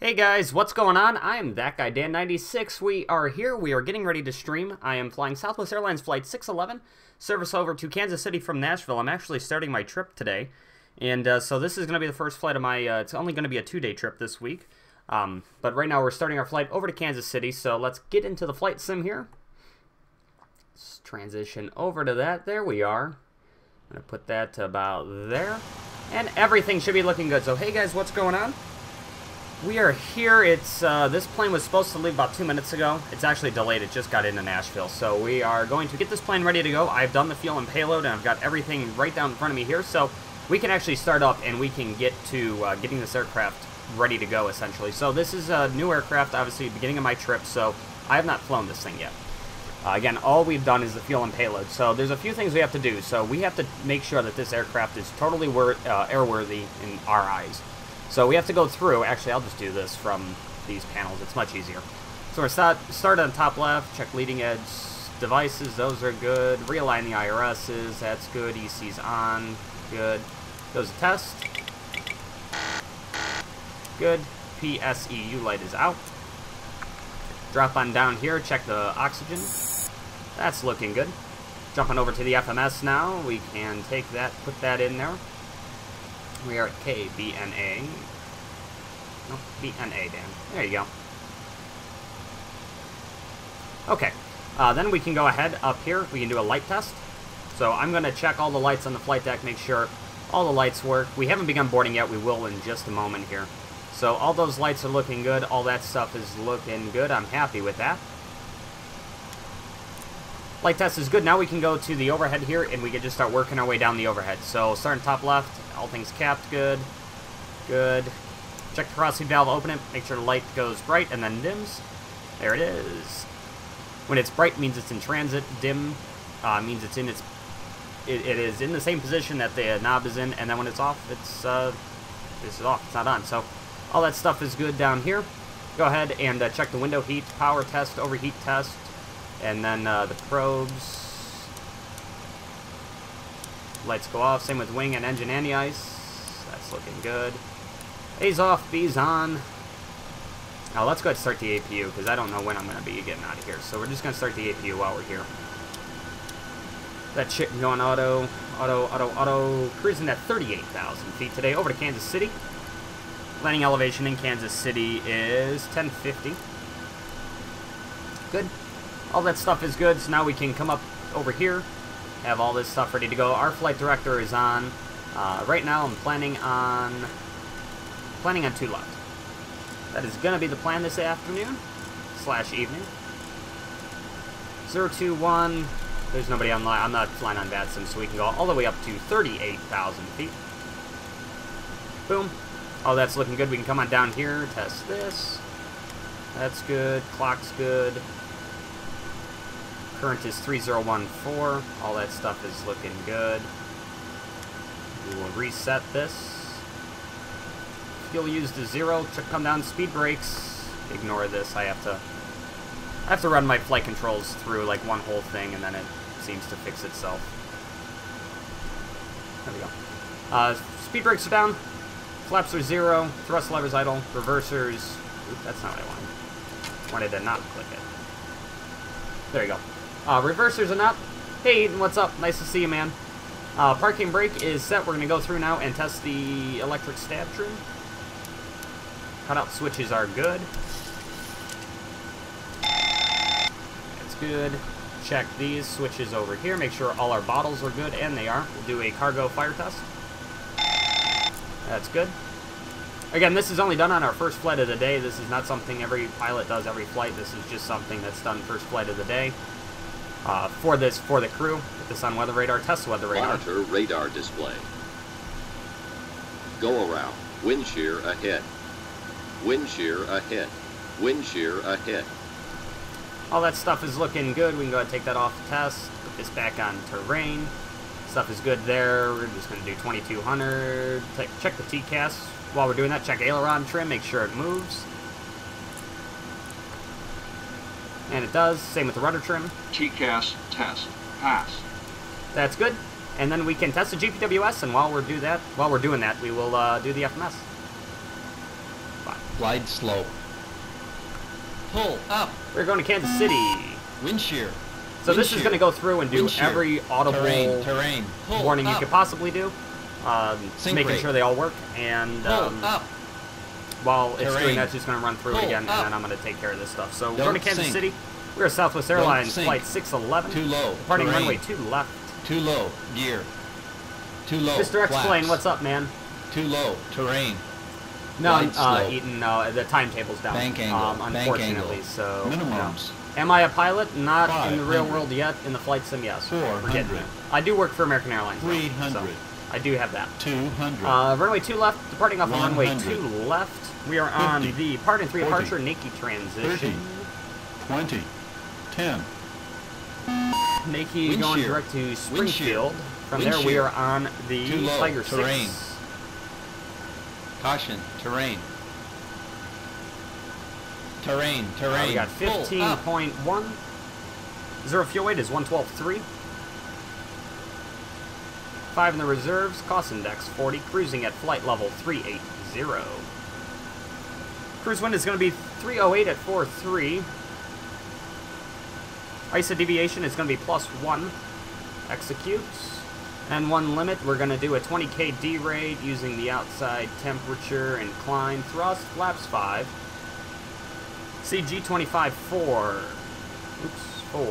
Hey guys, what's going on? I'm that guy Dan96. We are here. We are getting ready to stream. I am flying Southwest Airlines flight 611, service over to Kansas City from Nashville. I'm actually starting my trip today, and so this is going to be the first flight of my. It's only going to be a 2-day trip this week, but right now we're starting our flight over to Kansas City. So let's get into the flight sim here. Let's transition over to that. There we are. I'm going to put that to about there, and everything should be looking good. So hey guys, what's going on? We are here. It's this plane was supposed to leave about 2 minutes ago. It's actually delayed. It just got into Nashville. So we are going to get this plane ready to go. I've done the fuel and payload, and I've got everything right down in front of me here. So we can actually start up, and we can get to getting this aircraft ready to go, essentially. So this is a new aircraft, obviously, beginning of my trip. So I have not flown this thing yet. Again, all we've done is the fuel and payload. So there's a few things we have to do. So we have to make sure that this aircraft is totally airworthy in our eyes. So we have to go through, actually I'll just do this from these panels, it's much easier. So we're start on top left, check leading edge devices, those are good. Realign the IRSs, that's good. EC's on, good. Goes to test. Good. PSEU light is out. Drop on down here, check the oxygen. That's looking good. Jumping over to the FMS now, we can take that, put that in there. We are at KBNA. No, BNA, Dan. There you go. Okay. Then we can go ahead up here. We can do a light test. So I'm going to check all the lights on the flight deck, make sure all the lights work. We haven't begun boarding yet. We will in just a moment here. So all those lights are looking good. All that stuff is looking good. I'm happy with that. Light test is good. Now we can go to the overhead here, and we can just start working our way down the overhead. So starting top left, all things capped, good. Good. Check the cross feed valve, open it, make sure the light goes bright and then dims. There it is. When it's bright means it's in transit. Dim means it's in its. It is in the same position that the knob is in, and then when it's off, it's this is off. It's not on. So all that stuff is good down here. Go ahead and check the window heat, power test, overheat test. And then the probes, lights go off, same with wing and engine anti-ice. That's looking good. A's off, B's on. Now let's go ahead and start the APU, because I don't know when I'm going to be getting out of here. So we're just going to start the APU while we're here. That shit going auto, cruising at 38,000 feet today, over to Kansas City. Landing elevation in Kansas City is 1050. Good. All that stuff is good, so now we can come up over here, have all this stuff ready to go. Our flight director is on. Right now I'm planning on 2 left. That is going to be the plan this afternoon / evening. 021, there's nobody online. I'm not flying on VATSIM, so we can go all the way up to 38,000 feet. Boom. Oh, that's looking good. We can come on down here, test this. That's good. Clock's good. Current is 3014. All that stuff is looking good. We will reset this. Fuel used is 0. Come down. Speed brakes. Ignore this. I have to run my flight controls through like one whole thing, and then it seems to fix itself. There we go. Speed brakes are down. Flaps are 0. Thrust levers idle. Reversers. Oop, that's not what I wanted. Wanted to not click it. There you go. Reversers are up. Hey, Eden, what's up? Nice to see you, man. Parking brake is set. We're going to go through now and test the electric stab trim. Cutout switches are good. That's good. Check these switches over here. Make sure all our bottles are good, and they are. We'll do a cargo fire test. That's good. Again, this is only done on our first flight of the day. This is not something every pilot does every flight. This is just something that's done first flight of the day. For the crew, put this on weather radar, test weather radar. Monitor radar display. Go around. Wind shear ahead. Wind shear ahead. Wind shear ahead. All that stuff is looking good. We can go ahead and take that off the test. Put this back on terrain. Stuff is good there. We're just going to do 2200. Check the TCAS. While we're doing that, check aileron trim. Make sure it moves. And it does. Same with the rudder trim. TCAS test. Pass. That's good. And then we can test the GPWS, and while we're doing that, we will do the FMS. Fine. glide slope. Pull up. We're going to Kansas City. Wind shear. So this is going to go through and do every audible terrain. Pull warning you up. could possibly do. Making rate. sure they all work. And up. while it's Terrain. doing that, it's just going to run through it Pull again, up. and then I'm going to take care of this stuff. So we're Don't going to Kansas sink. City. We're at Southwest Airlines, sink. flight 611. Too low. Departing Terrain. runway 2 left. Too low. Gear. Too low. Mr. X-Plane, Flaps. what's up, man? Too low. Terrain. No, Glide slope. Eaton, the timetable's down. Bank angle. Bank Unfortunately, angle. so... Minimums. No. Am I a pilot? Not in the real 500. world yet. In the flight sim, yes. 400. Forget me. I do work for American Airlines. though, 300. So I do have that. 200. Runway 2 left, departing off of runway 100. 2 left. We are on 50. the Part and 3 40. departure Nike 30. transition. 20. 10. Nike Wind going shear. direct to Wind Springfield. shear. From Wind there, we shear. are on the Too low. Tiger Terrain. 6. Caution. Terrain. Terrain. We got Pull up. 15.1. Zero fuel weight is 112.3. 5 in the reserves. Cost index 40. Cruising at flight level 380. Cruise wind is going to be 308 at 4.3. ISO deviation is going to be +1. Execute. And 1 limit, we're going to do a 20K D rate using the outside temperature, incline, thrust, flaps 5. CG 25 4. Oops, 4.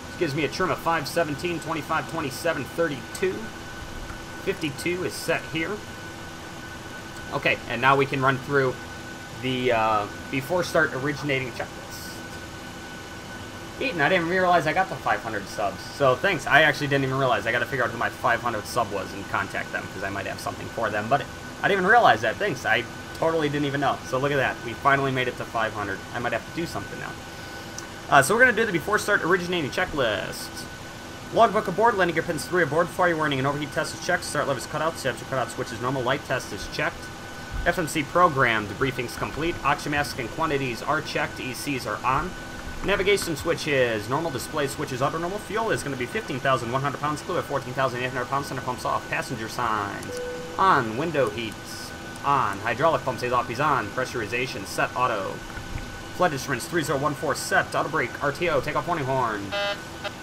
This gives me a trim of 517, 25, 27, 32. 52 is set here. Okay, and now we can run through the before start originating checklist. Eaton, I didn't realize I got the 500 subs. So thanks. I actually didn't even realize. I got to figure out who my 500 sub was and contact them because I might have something for them. But I didn't even realize that. Thanks. I totally didn't even know. So look at that. We finally made it to 500. I might have to do something now. So we're going to do the before start originating checklist. Logbook aboard. Landing gear pins 3 aboard. Fire warning and overheat test is checked. Start levers cut out. Temperature cut out switch is normal. Light test is checked. FMC programmed. Debriefing's complete. Oxygen mask and quantities are checked. ECs are on. Navigation switches, normal display switches, auto normal. Fuel is going to be 15,100 pounds, fluid 14,800 pounds, center pumps off, passenger signs on, window heats on, hydraulic pump stays off, he's on, pressurization set auto, flood instruments 3014 set, auto brake, RTO, takeoff warning horn,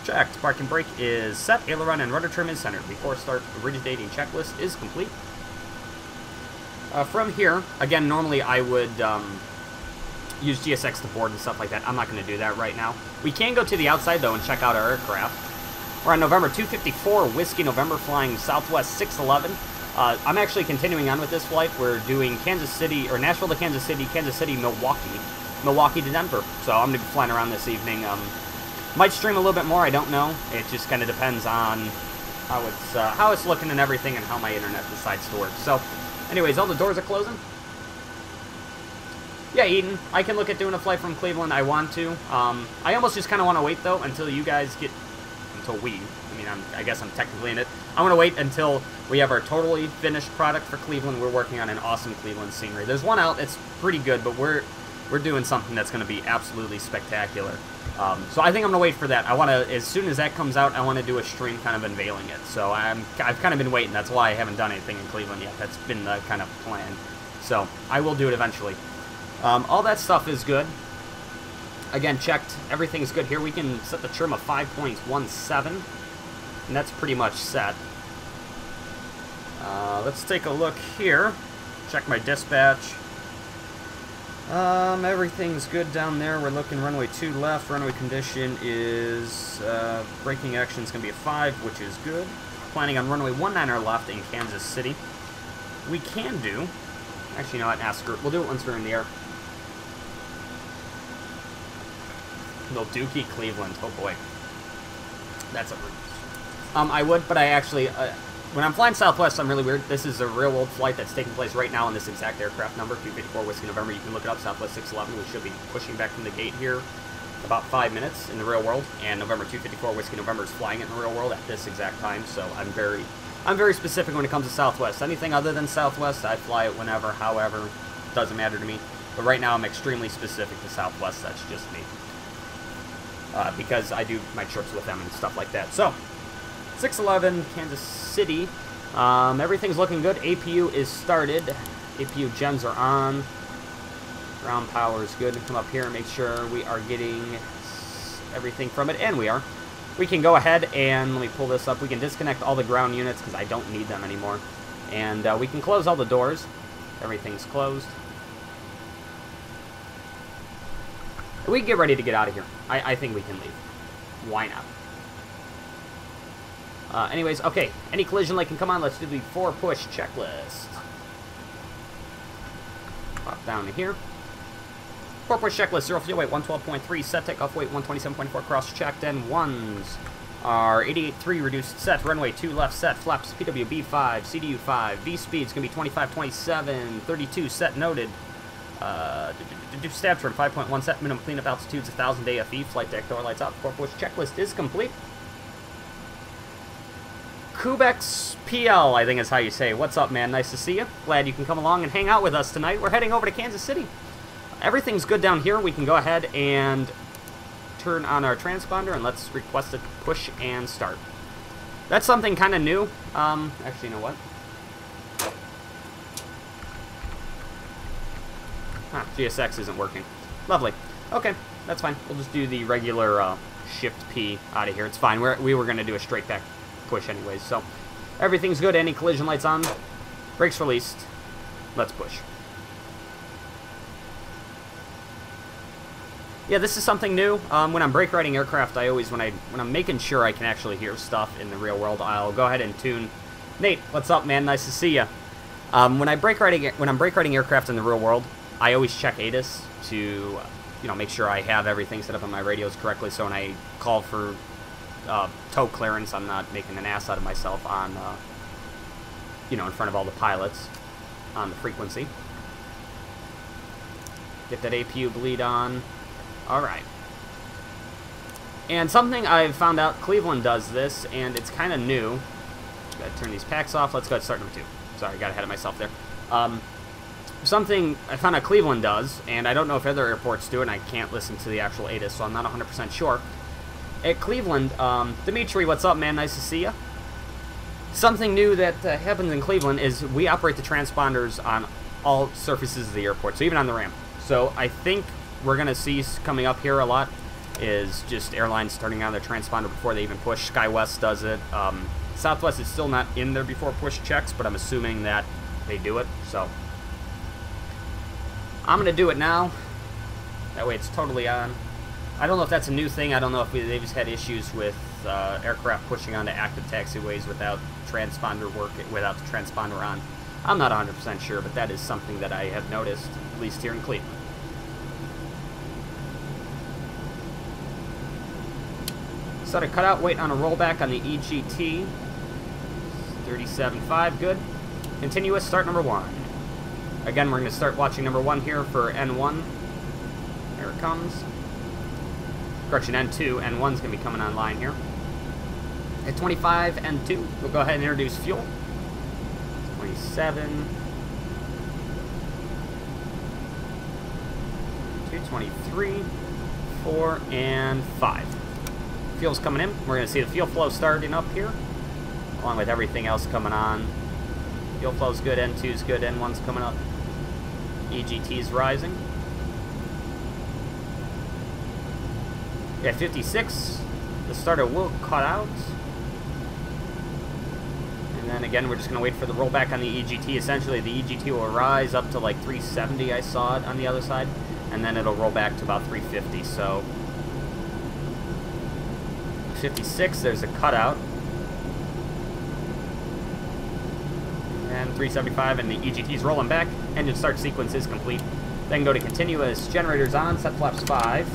checked, parking brake is set, aileron and rudder trim is centered. Before start originating checklist is complete. From here, again, normally I would use GSX to board and stuff like that. I'm not going to do that right now. We can go to the outside, though, and check out our aircraft. We're on November 254, Whiskey November, flying Southwest 611. I'm actually continuing on with this flight. We're doing Kansas City, or Nashville to Kansas City, Milwaukee. Milwaukee to Denver. So I'm going to be flying around this evening. Might stream a little bit more, I don't know. It just kind of depends on how it's looking and everything and how my internet decides to work. So, anyways, all the doors are closing. Yeah, Eden, I can look at doing a flight from Cleveland. I want to. I almost just kind of want to wait, though, until you guys get... Until we... I mean, I guess I'm technically in it. I want to wait until we have our totally finished product for Cleveland. We're working on an awesome Cleveland scenery. There's one out that's pretty good, but we're doing something that's going to be absolutely spectacular. So I think I'm going to wait for that. I want to... As soon as that comes out, I want to do a stream kind of unveiling it. So I've kind of been waiting. That's why I haven't done anything in Cleveland yet. That's been the kind of plan. So I will do it eventually. All that stuff is good. Again, checked. Everything's good here. We can set the trim of 5.17, and that's pretty much set. Let's take a look here. Check my dispatch. Everything's good down there. We're looking runway 2 left. Runway condition is braking action is going to be a 5, which is good. Planning on runway 19 left in Kansas City. We can do... Actually, you know what? We'll do it once we're in the air. No, Dookie, Cleveland. Oh boy. That's a rude. I would, but I actually, when I'm flying Southwest, I'm really weird. This is a real old flight that's taking place right now on this exact aircraft number, 254 Whiskey November. You can look it up, Southwest 611. We should be pushing back from the gate here about 5 minutes in the real world, and November 254 Whiskey November is flying it in the real world at this exact time, so I'm very specific when it comes to Southwest. Anything other than Southwest, I fly it whenever, however, doesn't matter to me. But right now, I'm extremely specific to Southwest. That's just me. Because I do my trips with them and stuff like that. So, 611, Kansas City. Everything's looking good. APU is started. APU gens are on. Ground power is good. Come up here and make sure we are getting everything from it, and we are. We can go ahead and, let me pull this up, we can disconnect all the ground units because I don't need them anymore. And we can close all the doors. Everything's closed. We can get ready to get out of here. I think we can leave. Why not? Anyways, okay. Any collision light can come on. Let's do the 4-push checklist. Pop down to here. 4-push checklist. 0 fuel weight 112.3. Set takeoff weight 127.4. Cross checked. And ones are 88.3 reduced set. Runway 2 left set. Flaps PWB 5. CDU 5. V speed's going to be 25.27. 32 set noted. Stab trim 5.1 set. Minimum cleanup altitudes 1,000 AFE. Flight deck door lights out. 4-push checklist is complete. Orbx PL, I think is how you say. What's up, man? Nice to see you. Glad you can come along and hang out with us tonight. We're heading over to Kansas City. Everything's good down here. We can go ahead and turn on our transponder, and let's request a push and start. That's something kind of new. Actually, you know what? GSX isn't working. Lovely. Okay, that's fine. We'll just do the regular Shift P out of here. It's fine. We were going to do a straight back push anyways, so everything's good. Any collision lights on, brakes released. Let's push. Yeah, this is something new. When I'm brake riding aircraft, I always, when I'm making sure I can actually hear stuff in the real world, I'll go ahead and tune. Nate, what's up, man? Nice to see you. When I'm brake riding aircraft in the real world, I always check ADIS to, make sure I have everything set up on my radios correctly. So when I call for tow clearance, I'm not making an ass out of myself on, in front of all the pilots on the frequency. Get that APU bleed on. All right. And something I've found out, Cleveland does this, and it's kind of new. Gotta turn these packs off. Let's go ahead and start number 2. Sorry, got ahead of myself there. Something I found out Cleveland does, and I don't know if other airports do it, and I can't listen to the actual ADIS, so I'm not 100% sure. At Cleveland, Dimitri, what's up, man? Nice to see you. Something new that happens in Cleveland is we operate the transponders on all surfaces of the airport, so even on the ramp. So I think we're going to see coming up here a lot is just airlines turning on their transponder before they even push. SkyWest does it. Southwest is still not in there before push checks, but I'm assuming that they do it. So I'm going to do it now. That way it's totally on. I don't know if that's a new thing. I don't know if they've just had issues with aircraft pushing onto active taxiways without transponder work, without the transponder on. I'm not 100% sure, but that is something that I have noticed, at least here in Cleveland. Set a cutout, wait on a rollback on the EGT. 37.5, good. Continuous, start number 1. Again, we're going to start watching number 1 here for N1. There it comes. Correction, N2. N1's going to be coming online here. At 25, N2. We'll go ahead and introduce fuel. 27. 223, 4, and 5. Fuel's coming in. We're going to see the fuel flow starting up here, along with everything else coming on. Fuel flow's good, N2's good, N1's coming up. EGT's rising. Yeah, 56. The starter will cut out. And then again, we're just going to wait for the rollback on the EGT. Essentially, the EGT will rise up to like 370, I saw it on the other side. And then it'll roll back to about 350, so 56, there's a cutout. And 375, and the EGT's rolling back. Engine start sequence is complete. Then go to continuous, generators on, set flaps 5.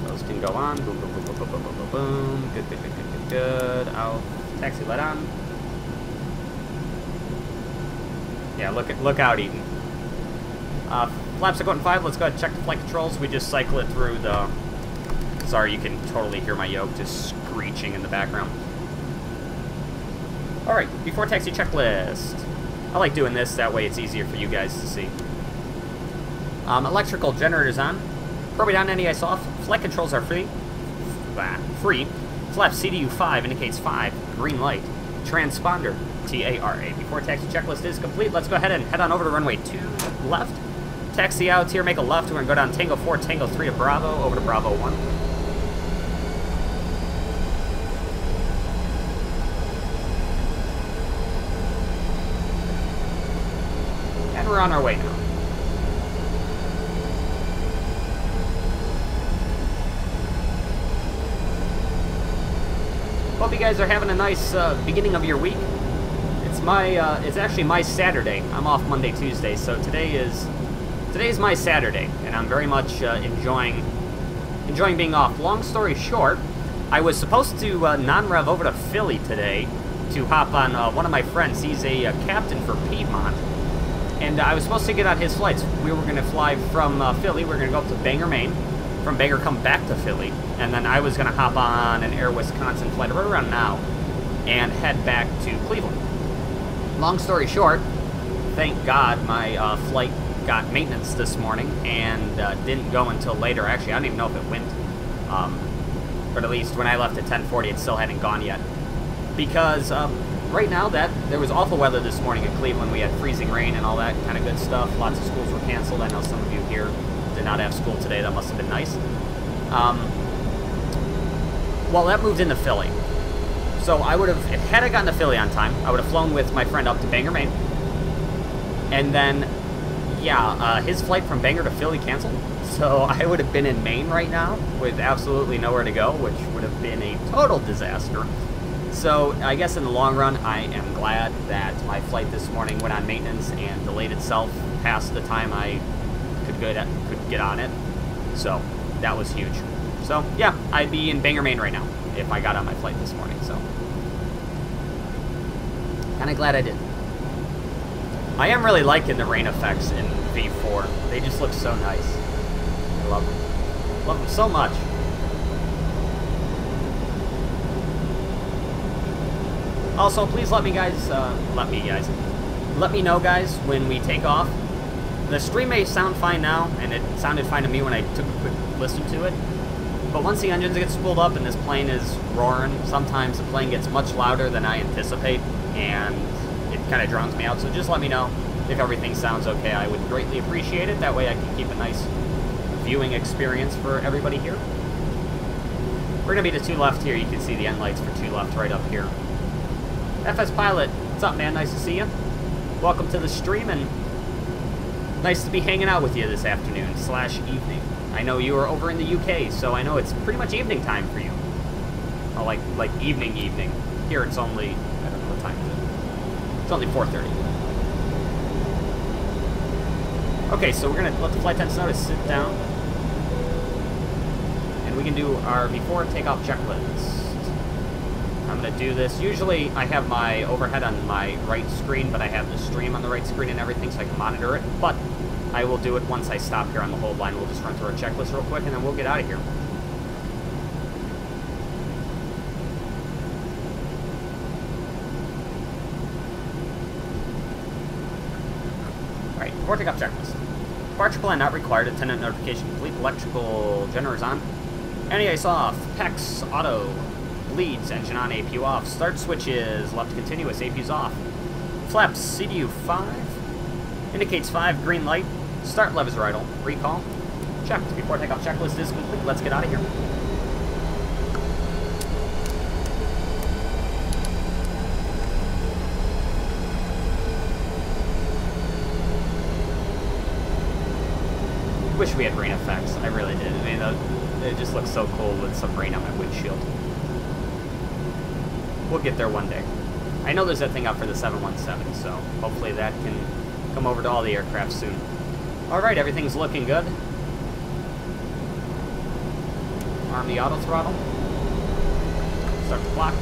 Those can go on. Boom, boom, boom, boom, boom, boom, boom, boom, boom. Good, good, good, good, good, good. Out. Taxi light on. Yeah, look out, Eden. Flaps are going 5. Let's go ahead and check the flight controls. We just cycle it through the... Sorry, you can totally hear my yoke just screeching in the background. Alright, before taxi checklist. I like doing this, that way it's easier for you guys to see. Electrical generators on. Probably down, NEIs off. Flight controls are free. Free. Flap CDU 5 indicates 5. Green light. Transponder. T-A-R-A. Before taxi checklist is complete, let's go ahead and head on over to runway 2 left. Taxi out here, make a left. We're going to go down Tango 4, Tango 3 to Bravo, over to Bravo 1. And we're on our way now. Hope you guys are having a nice beginning of your week. It's actually my Saturday. I'm off Monday, Tuesday, so today's my Saturday, and I'm very much enjoying being off. Long story short, I was supposed to non-rev over to Philly today to hop on one of my friends. He's a captain for Piedmont, and I was supposed to get on his flights. We were going to fly from Philly. We were going to go up to Bangor, Maine. From Bangor, come back to Philly, and then I was going to hop on an Air Wisconsin flight right around now and head back to Cleveland. Long story short, thank God my flight got maintenance this morning and didn't go until later. Actually, I don't even know if it went, but at least when I left at 10:40, it still hadn't gone yet. Because right now, there was awful weather this morning in Cleveland. We had freezing rain and all that kind of good stuff. Lots of schools were canceled. I know some of you here did not have school today. That must have been nice. Well, that moved into Philly. So I would have, had I gotten to Philly on time, I would have flown with my friend up to Bangor, Maine. And then, yeah, his flight from Bangor to Philly canceled. So I would have been in Maine right now with absolutely nowhere to go, which would have been a total disaster. So I guess in the long run, I am glad that my flight this morning went on maintenance and delayed itself past the time I could get on it. So that was huge. So yeah, I'd be in Bangor, Maine right now if I got on my flight this morning. So kind of glad I did. I am really liking the rain effects in V4. They just look so nice. I love them. Love them so much. Also, please let me know, guys, when we take off. The stream may sound fine now, and it sounded fine to me when I took a quick listen to it. But once the engines get spooled up and this plane is roaring, sometimes the plane gets much louder than I anticipate, and it kind of drowns me out. So just let me know if everything sounds okay. I would greatly appreciate it. That way I can keep a nice viewing experience for everybody here. We're going to be to 2 left here. You can see the end lights for 2 left right up here. FS Pilot, what's up, man? Nice to see you. Welcome to the stream, and nice to be hanging out with you this afternoon / evening. I know you are over in the UK, so I know it's pretty much evening time for you. Oh, like evening. Here it's only, I don't know what time it is. It's only 4:30. Okay, so we're going to let the flight attendants know to sit down. And we can do our before takeoff checklist. I'm going to do this. Usually I have my overhead on my right screen, but I have the stream on the right screen and everything so I can monitor it. But I will do it once I stop here on the hold line. We'll just run through our checklist real quick and then we'll get out of here. Alright, before takeoff checklist. Departure plan not required. Attendant notification complete. Electrical generators on. Anti-ice off. PEX auto. Bleeds, engine on, APU off. Start switches, left continuous, APU's off. Flaps, CDU 5. Indicates 5, green light. Start levers right on. Recall. Checked. Before takeoff checklist is complete. Let's get out of here. Wish we had rain effects. I really did. I mean, it just looks so cool with some rain on my windshield. We'll get there one day. I know there's that thing up for the 717, so hopefully that can come over to all the aircraft soon. Alright, everything's looking good. Arm the auto throttle. Start the clock.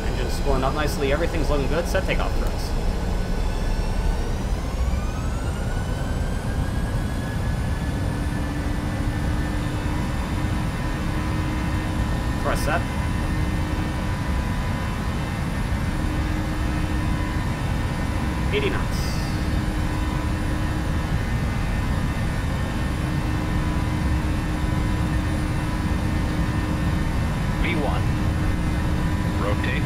Engine's spooling up nicely. Everything's looking good. Set takeoff throws. Thrust set. $80 knots. V1. Rotate.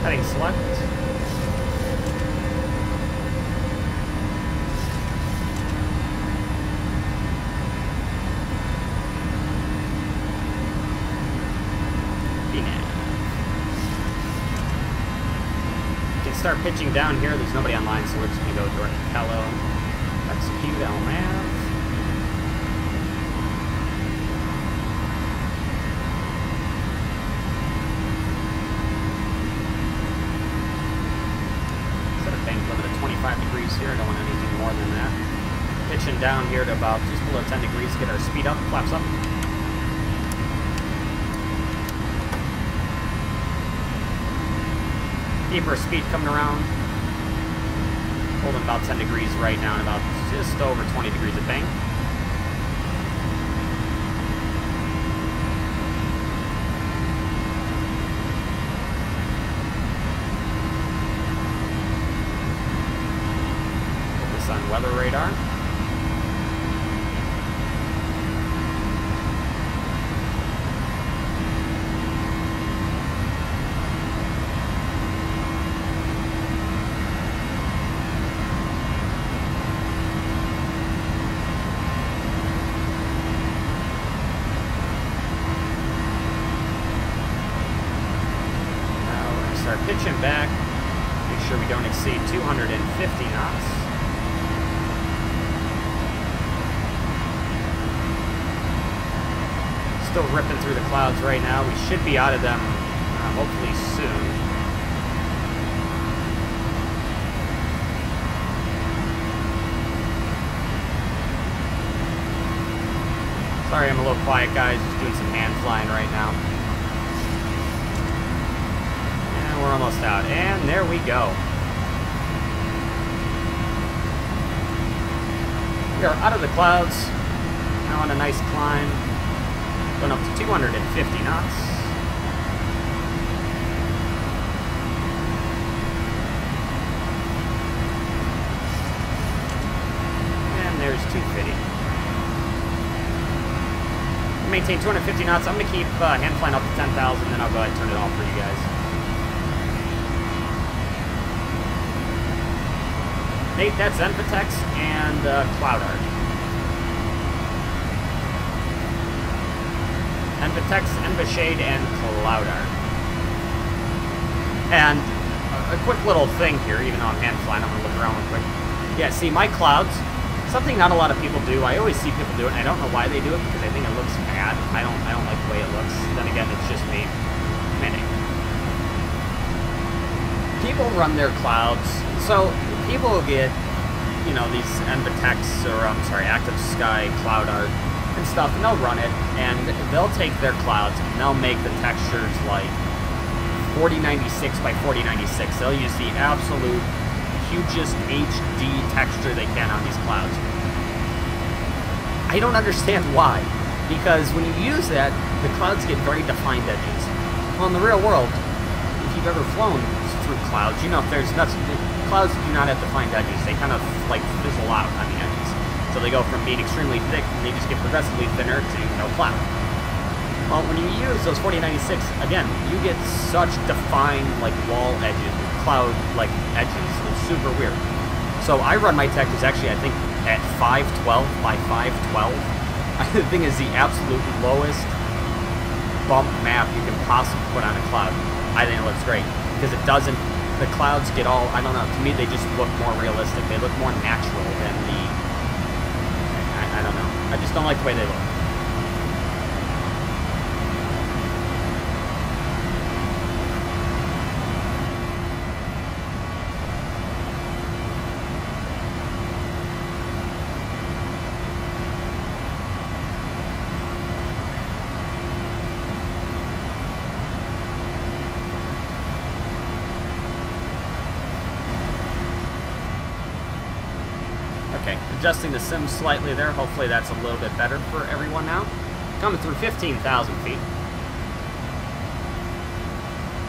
Heading select. Start pitching down here. There's nobody online, so we're just going to go direct to Hello. Execute LNAV. Set a bank limit of 25 degrees here. I don't want anything more than that. Pitching down here to about just below 10 degrees to get our speed up. Flaps up. Keep our speed coming around. Holding about 10 degrees right now and about just over 20 degrees of bank. Focus on weather radar. Pitching back, make sure we don't exceed 250 knots. Still ripping through the clouds right now. We should be out of them hopefully soon. Sorry I'm a little quiet, guys. Just doing some hand flying right now. We're almost out, and there we go. We are out of the clouds, now on a nice climb, going up to 250 knots. And there's 250. Maintain 250 knots. I'm going to keep hand flying up to 10,000, then I'll go ahead and turn it off for you guys. Nate, that's Envtex and CloudArt. Envtex, Envshade, and CloudArt. And a quick little thing here, even though I'm hand flying, I'm going to look around real quick. Yeah, see, my clouds, something not a lot of people do. I always see people do it, and I don't know why they do it, because I think it looks bad. I don't like the way it looks. Then again, it's just me. People run their clouds, so people will get, you know, these Envtex, or I'm sorry, Active Sky CloudArt and stuff, and they'll run it, and they'll take their clouds, and they'll make the textures like 4096 by 4096. They'll use the absolute hugest HD texture they can on these clouds. I don't understand why, because when you use that, the clouds get very defined edges. Well, in the real world, if you've ever flown through clouds, you know there's nothing. Clouds do not have defined edges. They kind of like fizzle out on the edges. So they go from being extremely thick, and they just get progressively thinner to no cloud. Well, when you use those 4096, again, you get such defined like wall edges, cloud like edges. It's super weird. So I run my textures actually, I think, at 512 by 512. The thing is the absolute lowest bump map you can possibly put on a cloud. I think it looks great because it doesn't. The clouds get all, I don't know, to me they just look more realistic. They look more natural than the, I don't know. I just don't like the way they look. Okay, adjusting the sim slightly there. Hopefully that's a little bit better for everyone now. Coming through 15,000 feet.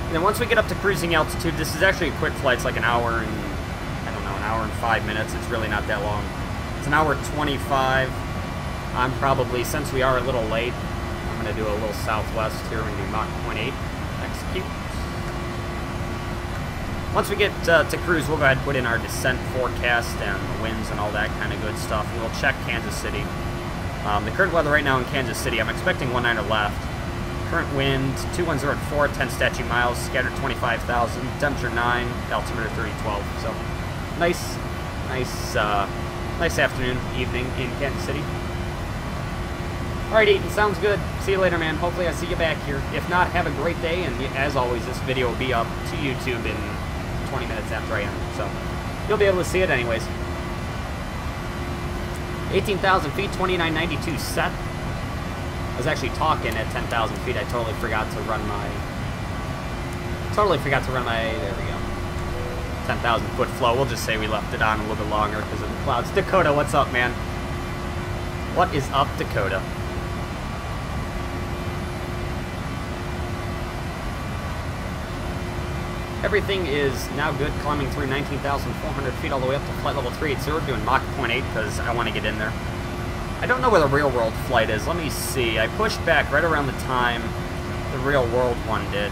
And then once we get up to cruising altitude, this is actually a quick flight. It's like an hour and, I don't know, an hour and 5 minutes. It's really not that long. It's an hour 25. I'm probably, since we are a little late, I'm going to do a little southwest here and do Mach 0.8. Execute. Once we get to cruise, we'll go ahead and put in our descent forecast and the winds and all that kind of good stuff. We'll check Kansas City. The current weather right now in Kansas City, I'm expecting 19 left. Current wind, 210 at 4, 10 statute miles, scattered 25,000, temperature 9, altimeter 3012. So, nice afternoon, evening in Kansas City. Alright, Eaton, sounds good. See you later, man. Hopefully I see you back here. If not, have a great day, and as always, this video will be up to YouTube in 20 minutes after I end, so you'll be able to see it anyways. 18,000 feet, 2992 set. I was actually talking at 10,000 feet. I totally forgot to run my, there we go, 10,000 foot flow. We'll just say we left it on a little bit longer because of the clouds. Dakota, what's up, man? What is up, Dakota? Everything is now good, climbing through 19,400 feet all the way up to flight level 380, doing Mach 0.8 because I want to get in there. I don't know where the real-world flight is. Let me see. I pushed back right around the time the real-world one did.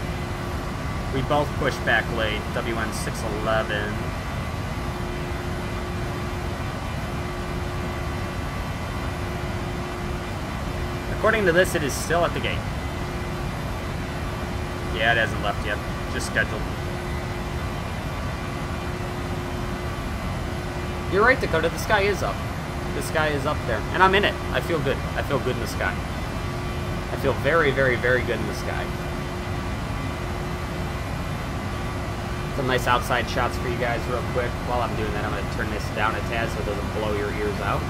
We both pushed back late, WN 611. According to this, it is still at the gate. Yeah, it hasn't left yet. Just scheduled. You're right, Dakota. The sky is up. The sky is up there. And I'm in it. I feel good. I feel good in the sky. I feel very, very, very good in the sky. Some nice outside shots for you guys real quick. While I'm doing that, I'm going to turn this down a tad so it doesn't blow your ears out.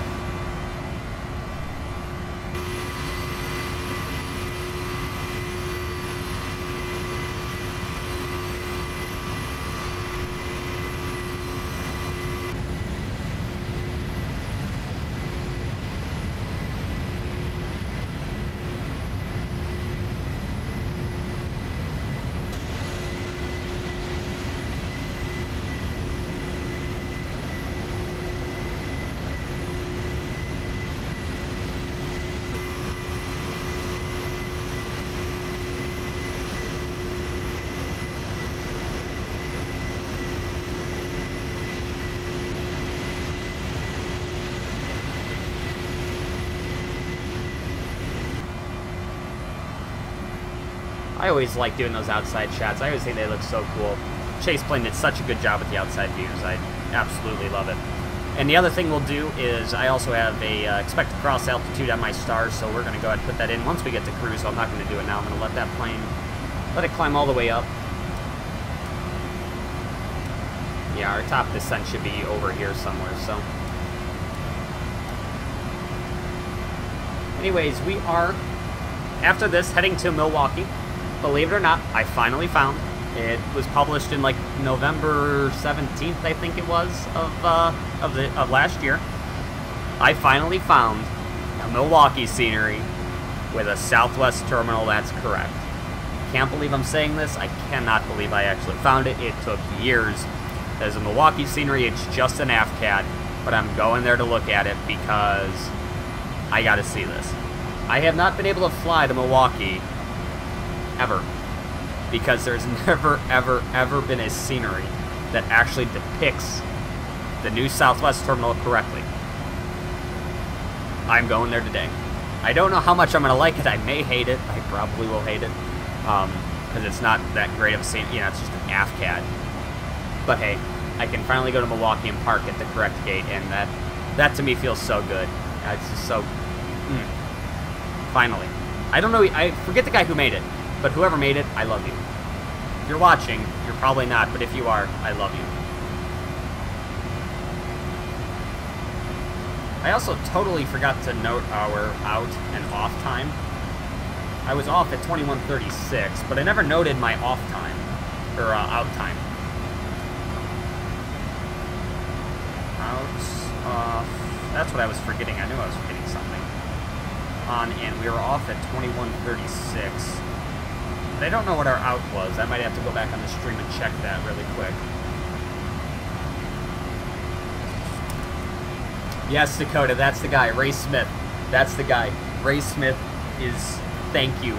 I always like doing those outside shots. I always think they look so cool. ChasePlane did such a good job with the outside views. I absolutely love it. And the other thing we'll do is I also have a expected cross altitude on my stars, so we're going to go ahead and put that in once we get to cruise. So I'm not going to do it now. I'm going to let that plane, let it climb all the way up. Yeah, our top descent should be over here somewhere, so. Anyways, we are, after this, heading to Milwaukee. Believe it or not, I finally found. It was published in like November 17th, I think it was, of last year. I finally found a Milwaukee scenery with a Southwest terminal that's correct. Can't believe I'm saying this. I cannot believe I actually found it. It took years. There's a Milwaukee scenery. It's just an AFCAD, but I'm going there to look at it because I got to see this. I have not been able to fly to Milwaukee ever, because there's never, ever, ever been a scenery that actually depicts the new Southwest terminal correctly. I'm going there today. I don't know how much I'm going to like it. I may hate it. I probably will hate it, because it's not that great of a scene. You know, it's just an AFCAD. But hey, I can finally go to Milwaukee and park at the correct gate, and that to me feels so good. It's just so... Finally. I don't know, I forget the guy who made it, but whoever made it, I love you. If you're watching, you're probably not, but if you are, I love you. I also totally forgot to note our out and off time. I was off at 21:36, but I never noted my off time, or out time. Out, off, that's what I was forgetting. I knew I was forgetting something. On, and we were off at 21:36. But I don't know what our out was. I might have to go back on the stream and check that really quick. Yes, Dakota, that's the guy. Ray Smith. That's the guy. Ray Smith is... Thank you.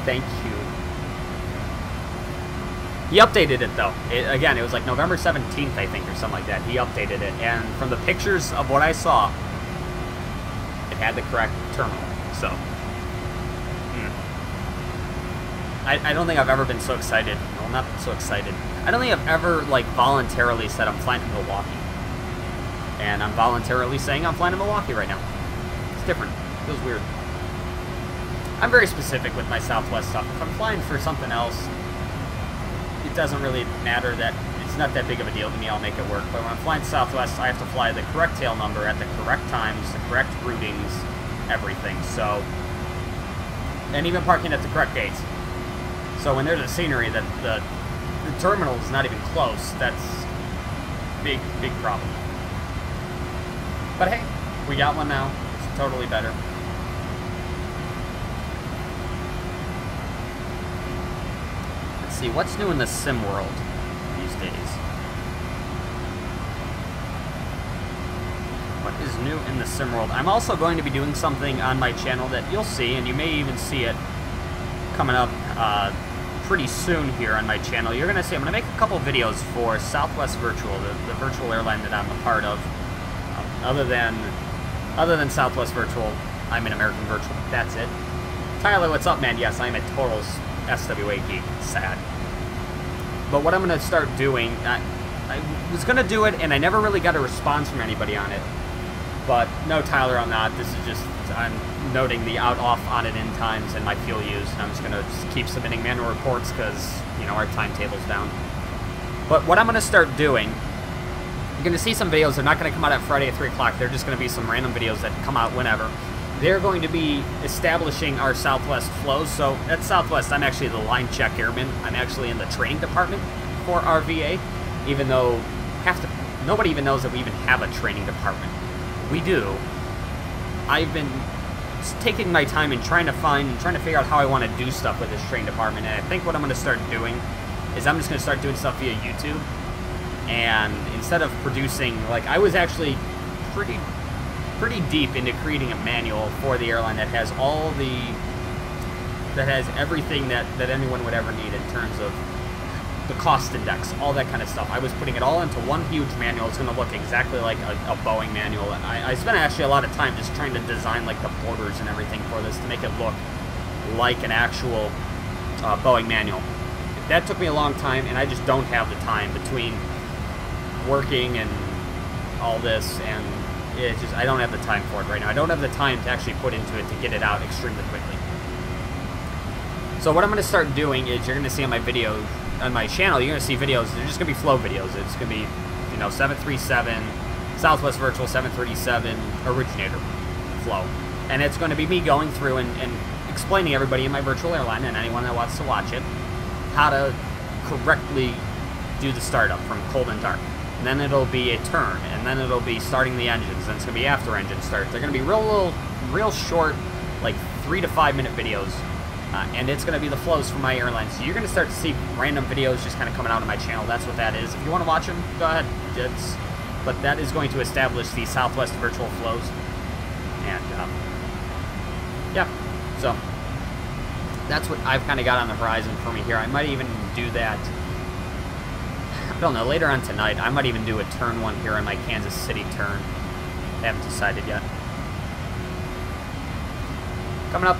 Thank you. He updated it, though. Again, it was like November 17th, I think, or something like that. He updated it, and from the pictures of what I saw, it had the correct terminal. So, I don't think I've ever been so excited. Well, not so excited. I don't think I've ever, like, voluntarily said I'm flying to Milwaukee. And I'm voluntarily saying I'm flying to Milwaukee right now. It's different. It feels weird. I'm very specific with my Southwest stuff. If I'm flying for something else, it doesn't really matter. That it's not that big of a deal to me. I'll make it work. But when I'm flying Southwest, I have to fly the correct tail number at the correct times, the correct routings, everything. So, and even parking at the correct gates. So when there's a scenery that the terminal is not even close, that's big problem. But hey, we got one now. It's totally better. Let's see, what's new in the sim world these days? What is new in the sim world? I'm also going to be doing something on my channel that you'll see, and you may even see it coming up pretty soon here on my channel. You're going to see, I'm going to make a couple videos for Southwest Virtual, the virtual airline that I'm a part of. Other than Southwest Virtual, I'm in American Virtual. That's it. Tyler, what's up, man? Yes, I'm a total SWA geek. Sad. But what I'm going to start doing, I was going to do it, and I never really got a response from anybody on it. But no, Tyler, I'm not. This is just, I'm noting the out-off on it in times and my fuel use, and I'm just going to keep submitting manual reports because, you know, our timetable's down. But what I'm going to start doing, you're going to see some videos. They're not going to come out at Friday at 3 o'clock. They're just going to be some random videos that come out whenever. They're going to be establishing our Southwest flows. So at Southwest, I'm actually the line check airman. I'm actually in the training department for our VA, even though nobody even knows that we even have a training department. We do. I've been taking my time and trying to figure out how I want to do stuff with this training department. And I think what I'm going to start doing is I'm just going to start doing stuff via YouTube. And instead of producing, like, I was actually pretty deep into creating a manual for the airline that has everything that anyone would ever need in terms of the cost index, all that kind of stuff. I was putting it all into one huge manual. It's going to look exactly like a Boeing manual. And I spent actually a lot of time just trying to design, like, the borders and everything for this to make it look like an actual Boeing manual. That took me a long time, and I just don't have the time between working and all this, and it's just, I don't have the time for it right now. I don't have the time to actually put into it to get it out extremely quickly. So what I'm going to start doing is, you're going to see on my video, on my channel, you're going to see videos. They're just going to be flow videos. It's going to be, you know, 737, Southwest Virtual 737 originator flow. And it's going to be me going through and explaining to everybody in my virtual airline and anyone that wants to watch it how to correctly do the startup from cold and dark. And then it'll be a turn, and then it'll be starting the engines, and it's going to be after engine start. They're going to be real short, like 3 to 5 minute videos, and it's going to be the flows from my airline. So you're going to start to see random videos just kind of coming out of my channel. That's what that is. If you want to watch them, go ahead. But that is going to establish the Southwest virtual flows, and yeah, so that's what I've kind of got on the horizon for me here. I might even do that. I don't know, later on tonight, I might even do a turn one here on my Kansas City turn. I haven't decided yet. Coming up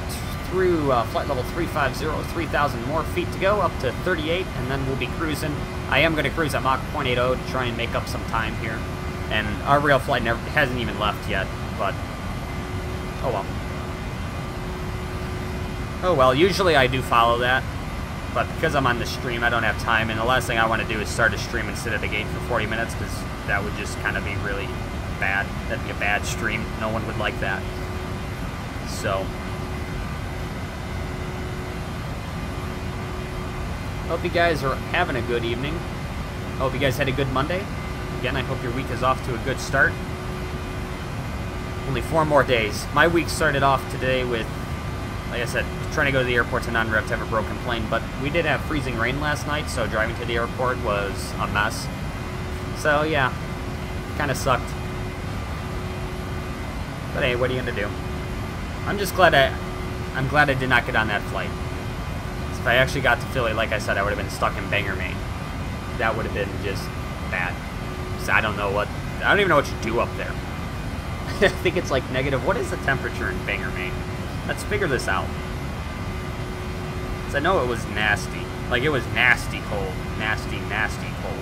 through flight level 350, 3,000 more feet to go, up to 38, and then we'll be cruising. I am going to cruise at Mach 0.80 to try and make up some time here. And our real flight hasn't even left yet, but oh well. Oh well, usually I do follow that. But because I'm on the stream, I don't have time, and the last thing I want to do is start a stream and sit at a gate for 40 minutes, because that would just kind of be really bad. That'd be a bad stream. No one would like that. So, hope you guys are having a good evening. Hope you guys had a good Monday. Again, I hope your week is off to a good start. Only 4 more days. My week started off today with, like I said, trying to go to the airport to non-rev to have a broken plane, but we did have freezing rain last night, so driving to the airport was a mess. So yeah, kind of sucked. But hey, what are you gonna do? I'm just glad I'm glad I did not get on that flight. If I actually got to Philly, like I said, I would have been stuck in Bangor, Maine. That would have been just bad. So I don't even know what you do up there. I think it's like negative. What is the temperature in Bangor, Maine? Let's figure this out. Because I know it was nasty. Like, it was nasty cold. Nasty, nasty cold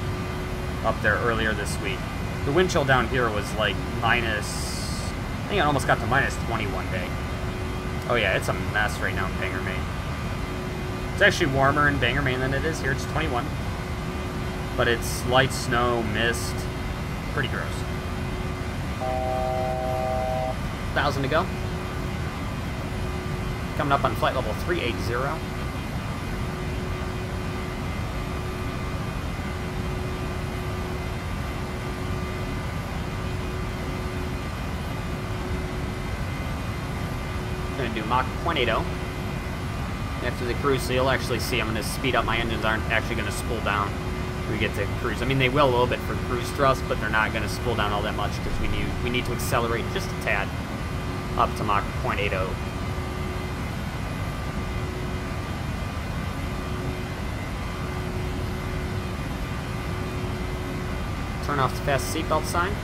up there earlier this week. The wind chill down here was like minus... I think it almost got to minus 20 one day. Oh yeah, it's a mess right now in Bangor, Maine. It's actually warmer in Bangor, Maine than it is here. It's 21. But it's light snow, mist. Pretty gross. 1,000 to go. Coming up on flight level 380. Going to do Mach 0.80. After the cruise, so you'll actually see I'm going to speed up. My engines aren't actually going to spool down when we get to cruise. I mean, they will a little bit for cruise thrust, but they're not going to spool down all that much because we need to accelerate just a tad up to Mach 0.80. Turn off the fast seatbelt sign.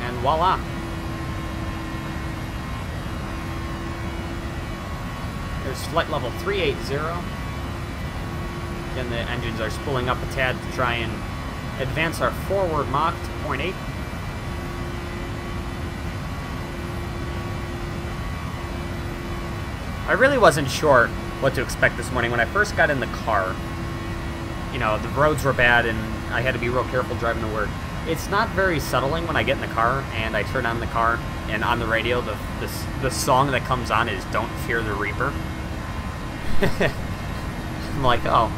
And voila. There's flight level 380. Again, the engines are spooling up a tad to try and advance our forward Mach to 0.8. I really wasn't sure what to expect this morning. When I first got in the car, you know, the roads were bad and I had to be real careful driving to work. It's not very settling when I get in the car and I turn on the car and on the radio the song that comes on is Don't Fear the Reaper. I'm like, oh,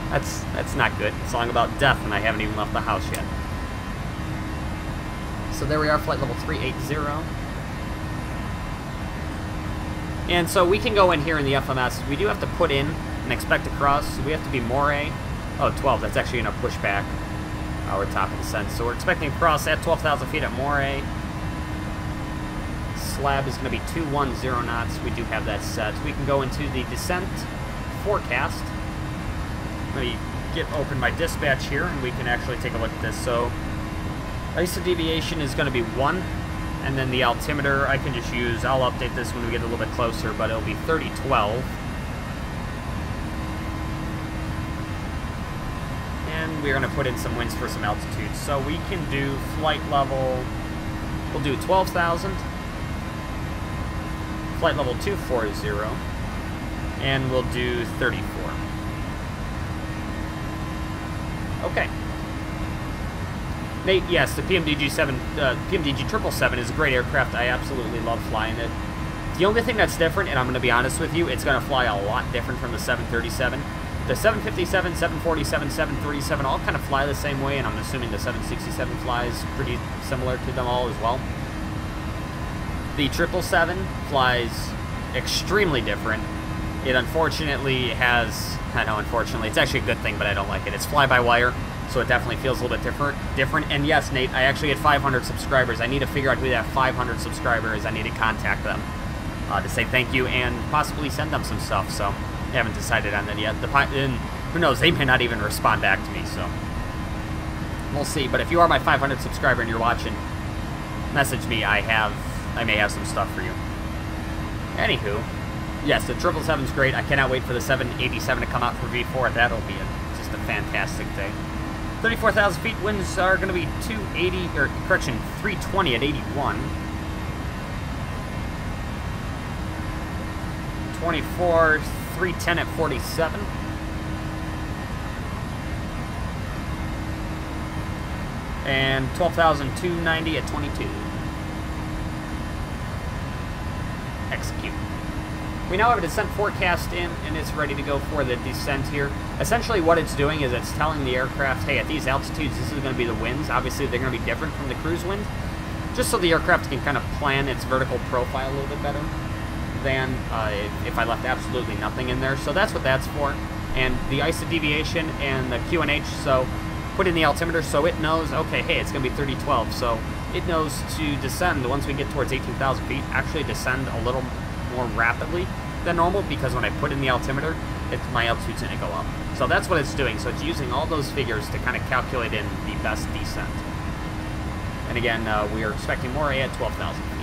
that's not good. A song about death and I haven't even left the house yet. So there we are, flight level 380. And so we can go in here in the FMS. We do have to put in and expect to cross. So we have to be Moray. Oh, 12. That's actually going to push back our top of descent. So we're expecting to cross at 12,000 feet at Moray. Slab is going to be 210 knots. We do have that set. We can go into the descent forecast. Let me get open my dispatch here and we can actually take a look at this. So ISO deviation is going to be 1. And then the altimeter, I can just use, I'll update this when we get a little bit closer, but it'll be 3012. And we're going to put in some winds for some altitude. So we can do flight level, we'll do 12,000. Flight level 240. And we'll do 34. Okay. Nate, yes, the PMDG 777 is a great aircraft. I absolutely love flying it. The only thing that's different, and I'm going to be honest with you, it's going to fly a lot different from the 737. The 757, 747, 737 all kind of fly the same way, and I'm assuming the 767 flies pretty similar to them all as well. The 777 flies extremely different. It unfortunately has, I know unfortunately, it's actually a good thing, but I don't like it. It's fly-by-wire. So it definitely feels a little bit different. And yes, Nate, I actually had 500 subscribers. I need to figure out who that 500 subscriber is. I need to contact them to say thank you and possibly send them some stuff. So I haven't decided on that yet. And who knows, they may not even respond back to me. So we'll see. But if you are my 500 subscriber and you're watching, message me. I may have some stuff for you. Anywho, yes, the 777's great. I cannot wait for the 787 to come out for V4. That'll be just a fantastic day. 34,000 feet, winds are going to be 320 at 81. 24, 310 at 47. And 12,290 at 22. Execute. We now have a descent forecast in, and it's ready to go for the descent here. Essentially what it's doing is it's telling the aircraft, hey, at these altitudes, this is going to be the winds. Obviously, they're going to be different from the cruise wind, just so the aircraft can kind of plan its vertical profile a little bit better than if I left absolutely nothing in there. So that's what that's for. And the ISO deviation and the QNH, so put in the altimeter so it knows, okay, hey, it's going to be 3012. So it knows to descend once we get towards 18,000 feet, actually descend a little more rapidly than normal, because when I put in the altimeter, my altitude's going to go up. So that's what it's doing. So it's using all those figures to kind of calculate in the best descent. And again, we are expecting more at 12,000 feet.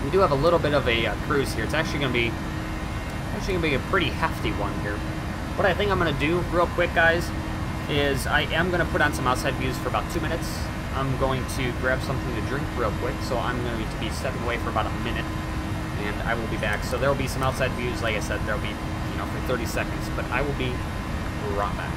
We do have a little bit of a cruise here. It's actually going to be a pretty hefty one here. What I think I'm going to do real quick, guys, is I am going to put on some outside views for about 2 minutes. I'm going to grab something to drink real quick, so I'm going to be stepping away for about a minute, and I will be back. So there will be some outside views. Like I said, there will be, for 30 seconds, but I will be right back.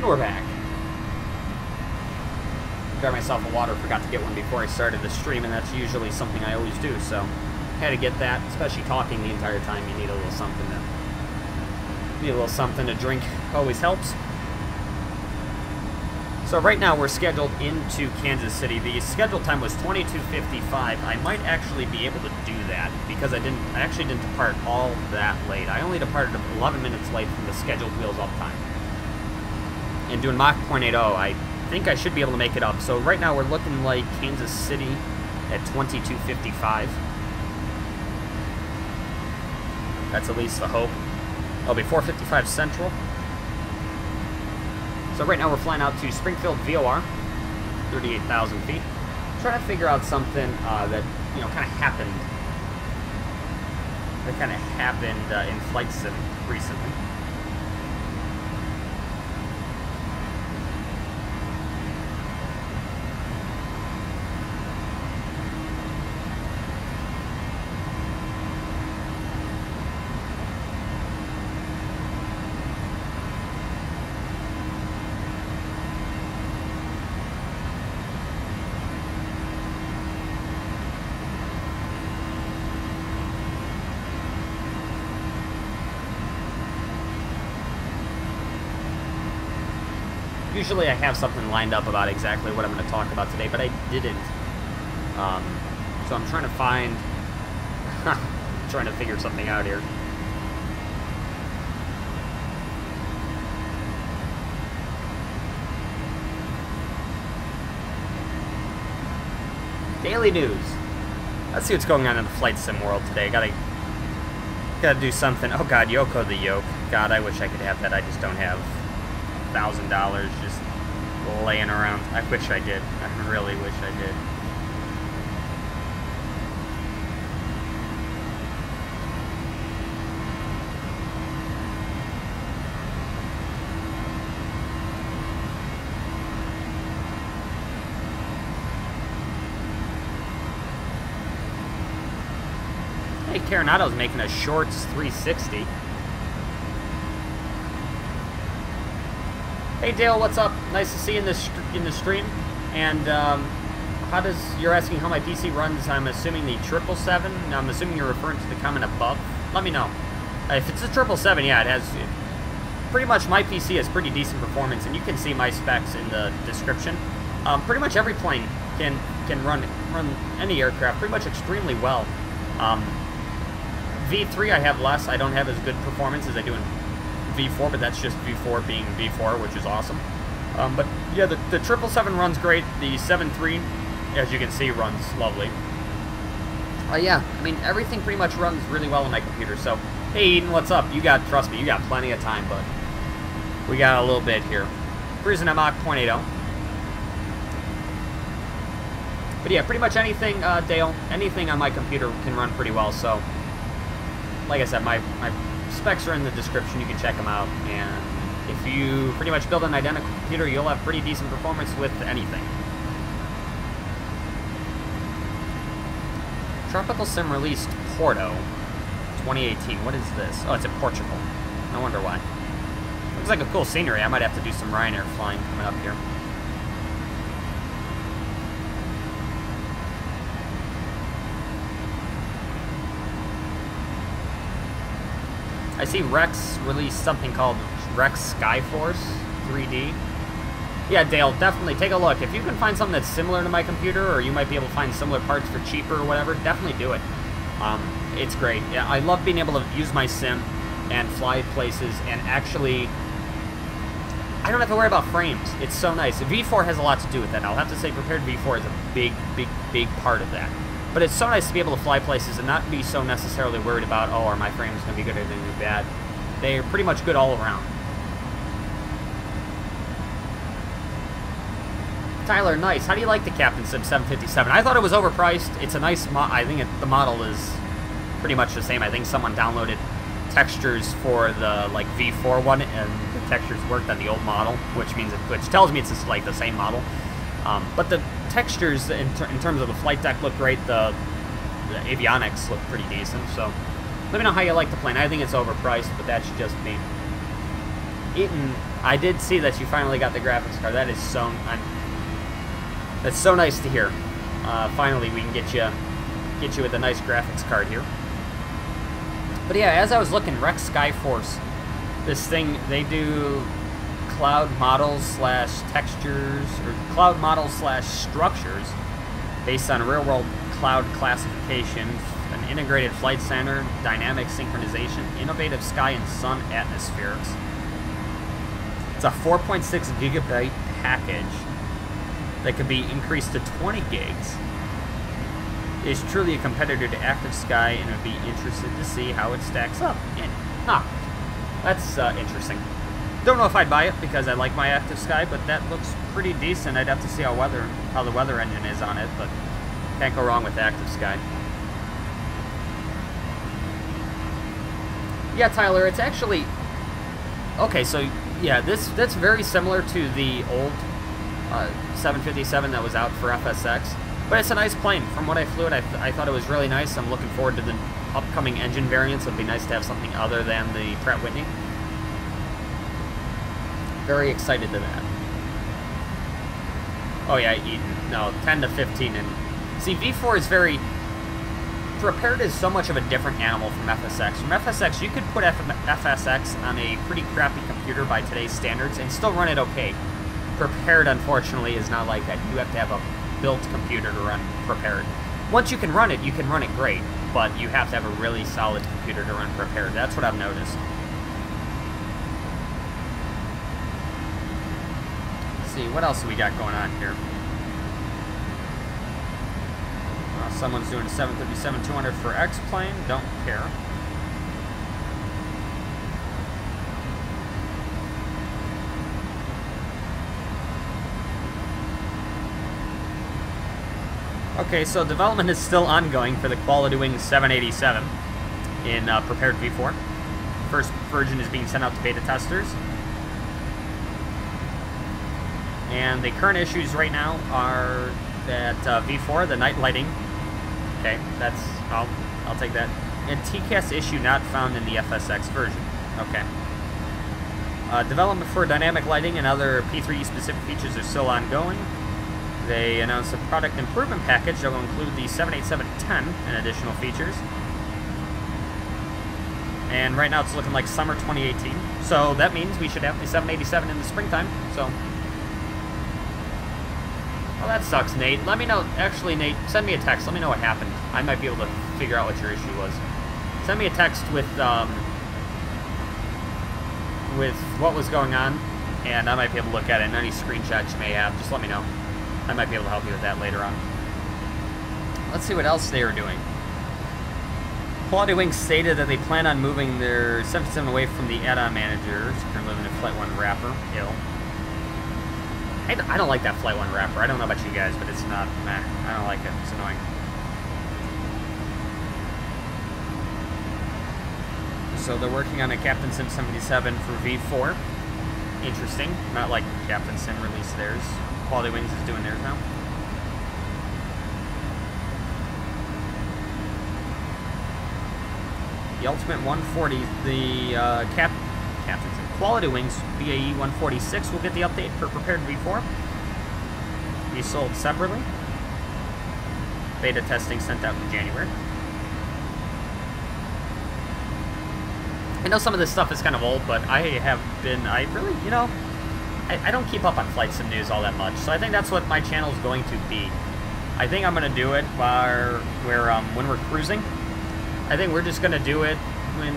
We're back. Got myself a water, forgot to get one before I started the stream, and that's usually something I always do, so had to get that, especially talking the entire time. You need a little something to drink. Always helps. So right now we're scheduled into Kansas City. The scheduled time was 22:55. I might actually be able to do that because I actually didn't depart all that late. I only departed 11 minutes late from the scheduled wheels up time. And doing Mach 0.80, I think I should be able to make it up. So right now we're looking like Kansas City at 22:55. That's at least the hope. It'll be 4:55 Central. So right now we're flying out to Springfield VOR, 38,000 feet. Trying to figure out something that kind of happened. That kind of happened in Flight Sim recently. Usually I have something lined up about exactly what I'm going to talk about today, but I didn't. So I'm trying to find... trying to figure something out here. Daily news. Let's see what's going on in the flight sim world today. Gotta do something. Oh god, Yoko the Yoke. God, I wish I could have that. I just don't have $1,000 just laying around. I wish I did. I really wish I did. Hey, Coronado's making a shorts 360. Hey Dale, what's up? Nice to see you in the stream. And you're asking how my PC runs? I'm assuming the 777. I'm assuming you're referring to the comment above. Let me know. If it's a 777, yeah, it has. Pretty much my PC has pretty decent performance, and you can see my specs in the description. Pretty much every plane can run any aircraft pretty much extremely well. V3 I have less. I don't have as good performance as I do in V4, but that's just V4 being V4, which is awesome. But yeah, the 777 runs great. The 73, as you can see, runs lovely. Yeah, I mean, everything pretty much runs really well on my computer. So, hey Eden, what's up? Trust me, you got plenty of time, bud. We got a little bit here. Cruising at Mach 0.80. But yeah, pretty much anything, Dale, anything on my computer can run pretty well. So, like I said, my specs are in the description. You can check them out. And if you pretty much build an identical computer, you'll have pretty decent performance with anything. Tropicalsim released Porto 2018. What is this? Oh, it's in Portugal. No wonder why. Looks like a cool scenery. I might have to do some Ryanair flying coming up here. I see Rex released something called Rex Skyforce 3D. Yeah, Dale, definitely take a look. If you can find something that's similar to my computer, or you might be able to find similar parts for cheaper or whatever, definitely do it. It's great. Yeah, I love being able to use my sim and fly places and actually... I don't have to worry about frames. It's so nice. V4 has a lot to do with that. I'll have to say Prepar3d is a big part of that. But it's so nice to be able to fly places and not be so necessarily worried about, oh, are my frames going to be good or are they going to be bad? They're pretty much good all around. Tyler, nice. How do you like the Captain Sim 757? I thought it was overpriced. It's a nice I think the model is pretty much the same. I think someone downloaded textures for the like V4 one, and the textures worked on the old model, which tells me it's just like the same model. But the textures in terms of the flight deck look great. The avionics look pretty decent. So let me know how you like the plane. I think it's overpriced, but that's just me. Eaton, I did see that you finally got the graphics card. That is so that's so nice to hear. Finally, we can get you with a nice graphics card here. But yeah, as I was looking, Rex Skyforce, this thing, they do cloud models slash textures, or cloud models slash structures based on real-world cloud classification, an integrated flight center, dynamic synchronization, innovative sky and sun atmospheres. It's a 4.6 gigabyte package that could be increased to 20 gigs. Is truly a competitor to Active Sky, and would be interested to see how it stacks up. That's interesting. Don't know if I'd buy it because I like my Active Sky, but that looks pretty decent. I'd have to see how the weather engine is on it, but can't go wrong with Active Sky. Yeah, Tyler, it's actually okay. So yeah, that's very similar to the old 757 that was out for FSX. But it's a nice plane. From what I flew it, I thought it was really nice. I'm looking forward to the upcoming engine variants. It'd be nice to have something other than the Pratt Whitney. Very excited to that. Oh yeah, no, 10 to 15. And see, V4 is very... Prepar3d is so much of a different animal from FSX. From FSX, you could put FSX on a pretty crappy computer by today's standards and still run it okay. Prepar3d, unfortunately, is not like that. You have to have a built computer to run Prepar3d. Once you can run it great, but you have to have a really solid computer to run Prepar3d. That's what I've noticed. Let's see, what else do we got going on here? Someone's doing 737-200 for X-Plane. Don't care. Okay, so development is still ongoing for the Quality Wing 787 in Prepar3d V4. First version is being sent out to beta testers. And the current issues right now are that V4, the night lighting. Okay, I'll take that. And TCAS issue not found in the FSX version. Okay. Development for dynamic lighting and other P3D specific features are still ongoing. They announced a product improvement package that will include the 787-10 and additional features. And right now it's looking like summer 2018. So that means we should have the 787 in the springtime. So, well, that sucks, Nate. Let me know. Actually, Nate, send me a text. Let me know what happened. I might be able to figure out what your issue was. Send me a text with what was going on, and I might be able to look at it. And any screenshots you may have, just let me know. I might be able to help you with that later on. Let's see what else they are doing. Quality Wing stated that they plan on moving their 757 away from the add-on manager, secure limited flight 1 wrapper. I don't like that Flight 1 wrapper. I don't know about you guys, but it's not, meh. I don't like it. It's annoying. So they're working on a Captain Sim 77 for V4. Interesting. Not like Captain Sim released theirs. Quality Wings is doing theirs now. The Ultimate 140, the Captain Sim Quality Wings BAE 146 will get the update for Prepared V4. Be sold separately. Beta testing sent out in January. I know some of this stuff is kind of old, but I really, you know, I don't keep up on flight sim news all that much, so I think that's what my channel is going to be. I think I'm going to do it when we're cruising. I think we're just going to do it when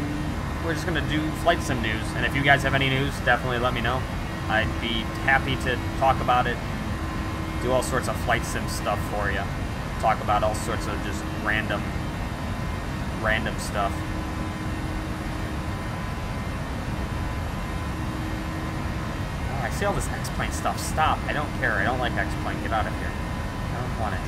we're just going to do flight sim news, and if you guys have any news, definitely let me know. I'd be happy to talk about it, do all sorts of flight sim stuff for you, talk about all sorts of just random stuff. I see all this X-Plane stuff. Stop. I don't care. I don't like X-Plane. Get out of here. I don't want it.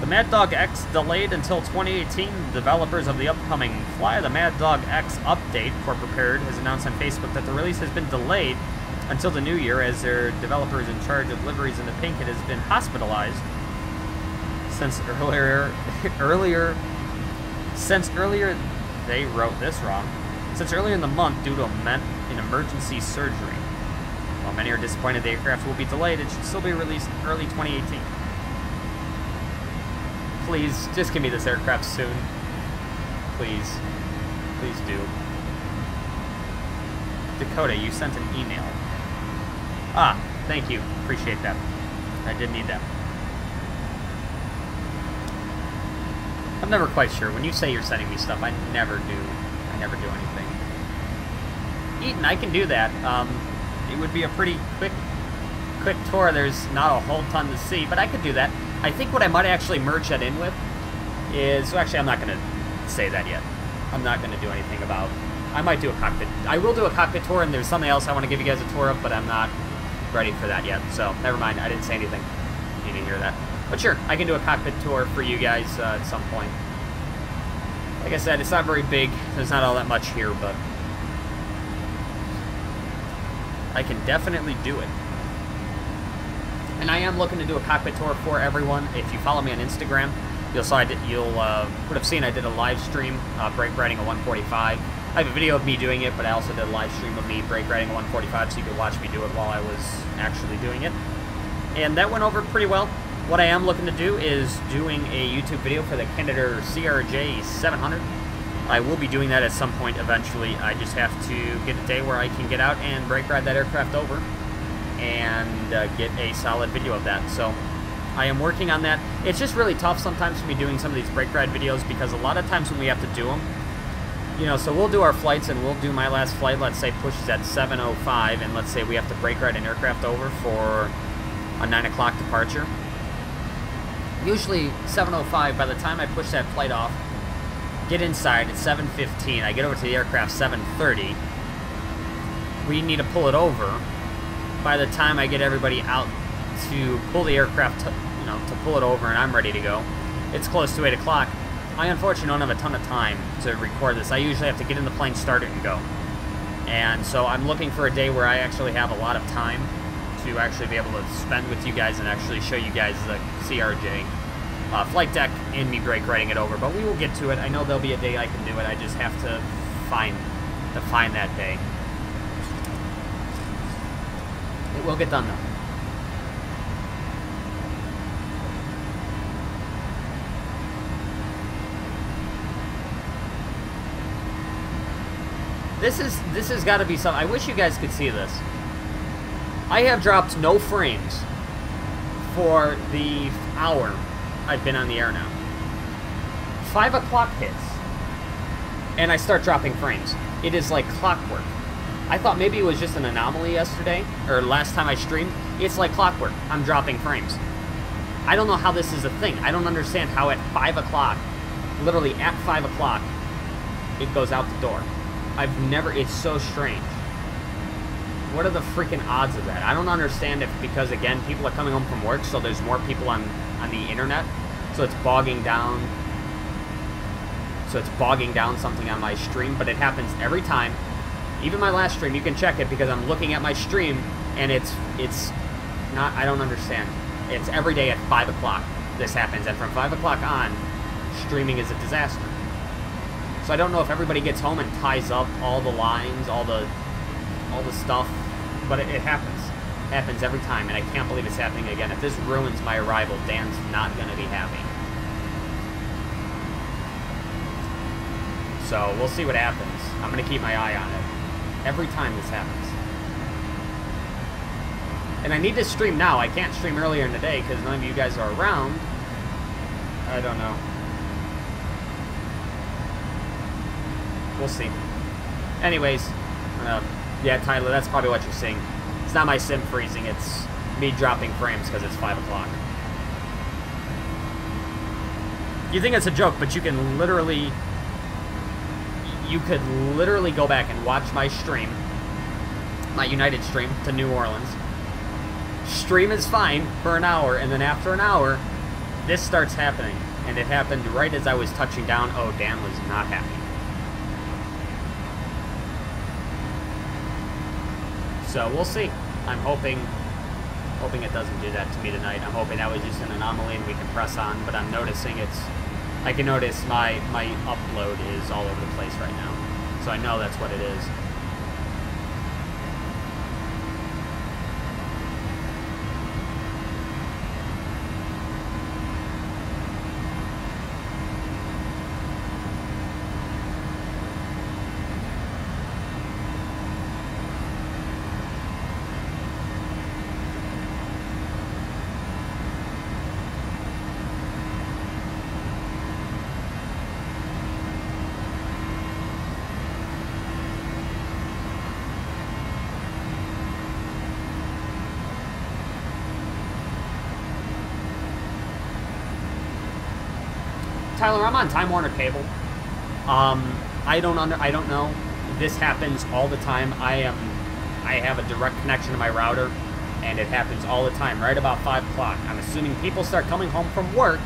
The Mad Dog X delayed until 2018. The developers of the upcoming Fly the Mad Dog X update for Prepared has announced on Facebook that the release has been delayed until the new year as their developers in charge of liveries in the paint kit has been hospitalized since earlier they wrote this wrong. Since earlier in the month due to an emergency surgery. While many are disappointed the aircraft will be delayed, it should still be released in early 2018. Please, just give me this aircraft soon. Please. Please do. Dakota, you sent an email. Ah, thank you. Appreciate that. I did need that. I'm never quite sure. When you say you're sending me stuff, I never do. I never do anything. Eaton, I can do that. It would be a pretty quick tour. There's not a whole ton to see, but I could do that. I think what I might actually merge that in with is... Actually, I'm not going to say that yet. I'm not going to do anything about... I might do a cockpit... I will do a cockpit tour, and there's something else I want to give you guys a tour of, but I'm not ready for that yet. So, never mind. I didn't say anything. You didn't hear that. But sure, I can do a cockpit tour for you guys at some point. Like I said, it's not very big. There's not all that much here, but... I can definitely do it. And I am looking to do a cockpit tour for everyone. If you follow me on Instagram, you'll would have seen I did a live stream brake riding a 145. I have a video of me doing it, but I also did a live stream of me brake riding a 145, so you could watch me do it while I was actually doing it. And that went over pretty well. What I am looking to do is doing a YouTube video for the Canada CRJ 700. I will be doing that at some point eventually. I just have to get a day where I can get out and brake ride that aircraft over and get a solid video of that. So I am working on that. It's just really tough sometimes for me doing some of these brake ride videos because a lot of times when we have to do them, you know, so we'll do our flights and we'll do my last flight, let's say pushes at 7:05, and let's say we have to brake ride an aircraft over for a 9 o'clock departure. Usually 7:05, by the time I push that flight off, get inside at 7:15, I get over to the aircraft 7:30. We need to pull it over. By the time I get everybody out to pull the aircraft, to pull it over and I'm ready to go, it's close to 8 o'clock. I unfortunately don't have a ton of time to record this. I usually have to get in the plane, start it, and go. And so I'm looking for a day where I actually have a lot of time to actually be able to spend with you guys and actually show you guys the CRJ flight deck and me brake riding it over. But we will get to it. I know there'll be a day I can do it. I just have to find that day. It will get done though. This has got to be something. I wish you guys could see this. I have dropped no frames for the hour I've been on the air now. 5 o'clock hits, and I start dropping frames. It is like clockwork. I thought maybe it was just an anomaly yesterday, or last time I streamed. It's like clockwork. I'm dropping frames. I don't know how this is a thing. I don't understand how at 5 o'clock, literally at 5 o'clock, it goes out the door. It's so strange. What are the freaking odds of that? I don't understand if because, again, people are coming home from work, so there's more people on the internet, so it's bogging down. So it's bogging down something on my stream, but it happens every time. Even my last stream, you can check it because I'm looking at my stream, and it's not, I don't understand. It's every day at 5 o'clock this happens, and from 5 o'clock on, streaming is a disaster. So I don't know if everybody gets home and ties up all the lines, all the stuff, but it happens. It happens every time, and I can't believe it's happening again. If this ruins my arrival, Dan's not going to be happy. So we'll see what happens. I'm going to keep my eye on it every time this happens. And I need to stream now. I can't stream earlier in the day because none of you guys are around. I don't know. We'll see. Anyways, yeah, Tyler, that's probably what you're seeing. It's not my sim freezing, it's me dropping frames because it's 5 o'clock. You think it's a joke, but you can literally... You could literally go back and watch my stream, my United stream to New Orleans. Stream is fine for an hour, and then after an hour, this starts happening. And it happened right as I was touching down. Oh, Dan was not happy. So we'll see. I'm hoping it doesn't do that to me tonight. I'm hoping that was just an anomaly and we can press on, but I'm noticing I can notice my upload is all over the place right now. So I know that's what it is. Tyler, I'm on Time Warner cable. I don't know. This happens all the time. I have a direct connection to my router, and it happens all the time. Right about 5 o'clock. I'm assuming people start coming home from work.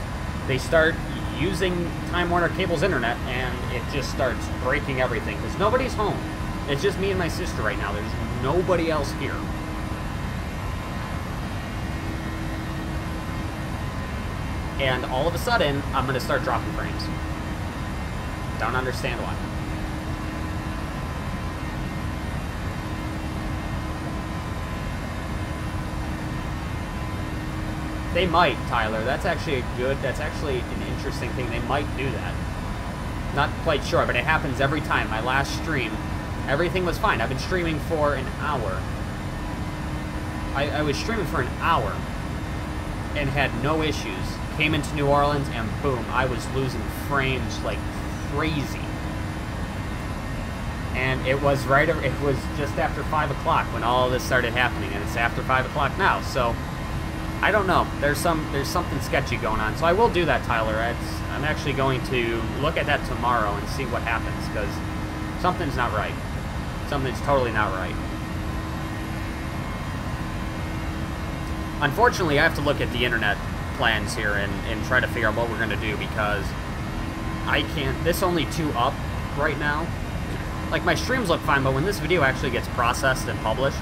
They start using Time Warner cable's internet, and it just starts breaking everything because nobody's home. It's just me and my sister right now. There's nobody else here. And all of a sudden, I'm going to start dropping frames. Don't understand why. They might, Tyler. That's actually that's actually an interesting thing. They might do that. Not quite sure, but it happens every time. My last stream, everything was fine. I've been streaming for an hour. I was streaming for an hour and had no issues. Came into New Orleans and boom, I was losing frames like crazy. And it was just after 5 o'clock when all this started happening, and it's after 5 o'clock now. So I don't know. There's something sketchy going on. So I will do that, Tyler. I'm actually going to look at that tomorrow and see what happens because something's not right. Something's totally not right. Unfortunately, I have to look at the internet plans here and try to figure out what we're going to do because I can't. This only 2 up right now. Like, my streams look fine, but when this video actually gets processed and published,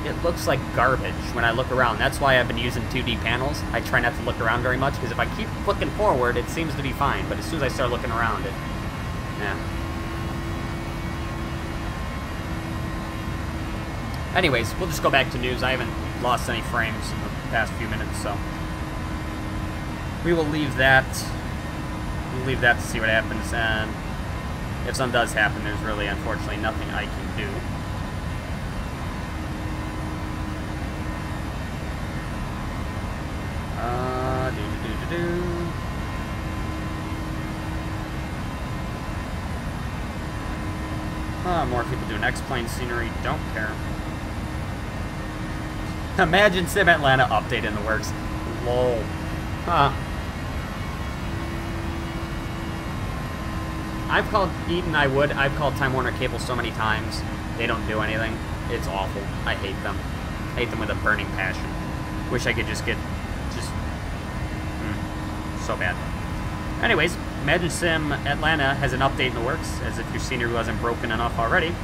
it looks like garbage when I look around. That's why I've been using 2D panels. I try not to look around very much because if I keep looking forward, it seems to be fine. But as soon as I start looking around, yeah. Anyways, we'll just go back to news. I haven't lost any frames in the past few minutes, so we will leave that. We'll leave that to see what happens, and if something does happen, there's really, unfortunately, nothing I can do. More people doing X-Plane scenery, don't care. Imagine Sim Atlanta update in the works. Lol. Huh. I've called Eden, I've called Time Warner Cable so many times. They don't do anything. It's awful. I hate them. I hate them with a burning passion. Wish I could just get... so bad. Anyways, Imagine Sim Atlanta has an update in the works, as if your scenery wasn't broken enough already.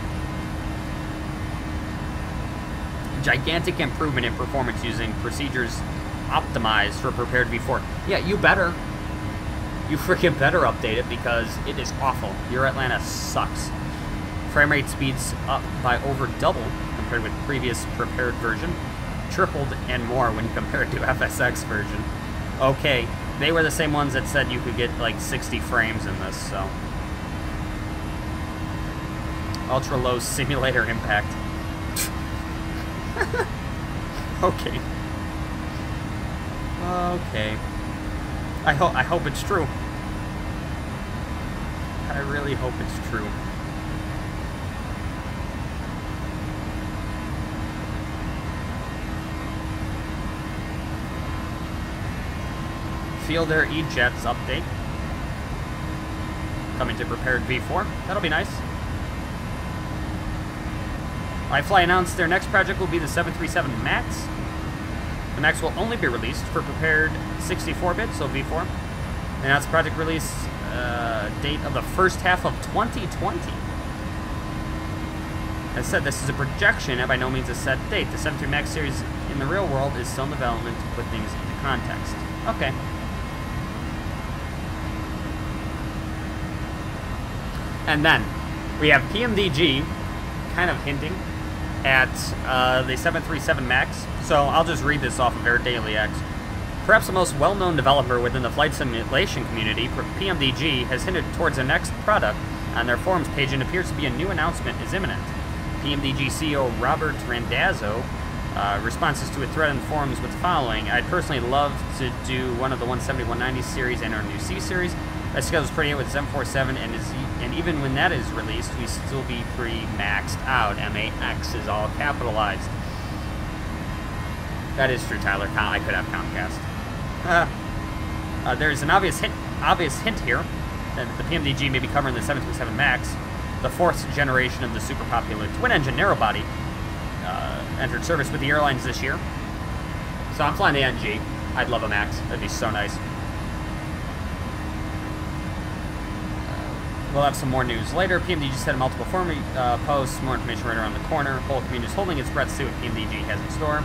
Gigantic improvement in performance using procedures optimized for Prepar3d. Yeah, you better. You freaking better update it because it is awful. Your Atlanta sucks. Frame rate speeds up by over double compared with previous prepared version. Tripled and more when compared to FSX version. Okay, they were the same ones that said you could get like 60 frames in this, so. Ultra low simulator impact. Okay. Okay. I hope it's true. I really hope it's true. Fielder E-Jets update. Coming to Prepar3d. That'll be nice. iFly announced their next project will be the 737 MAX. The MAX will only be released for prepared 64-bit, so V4. They announced project release date of the first half of 2020. As said, this is a projection and by no means a set date. The 73 MAX series in the real world is still in development to put things into context. Okay. And then we have PMDG kind of hinting at the 737 MAX. So I'll just read this off of Air Daily X. Perhaps the most well-known developer within the flight simulation community, PMDG, has hinted towards the next product on their forums page, and appears to be a new announcement is imminent. PMDG CEO Robert Randazzo responses to a thread in the forums with the following: I'd personally love to do one of the 170, 190 series and our new C series. That schedule's pretty good with 747, and even when that is released, we still be pretty maxed out. MAX is all capitalized. That is true, Tyler. I could have Comcast. There's an obvious hint here that the PMDG may be covering the 737 MAX, the fourth generation of the super popular twin-engine narrowbody, entered service with the airlines this year. So I'm flying the NG. I'd love a MAX. That'd be so nice. We'll have some more news later. PMDG said in multiple forum posts. More information right around the corner. Whole community is holding its breath to see what PMDG has in store.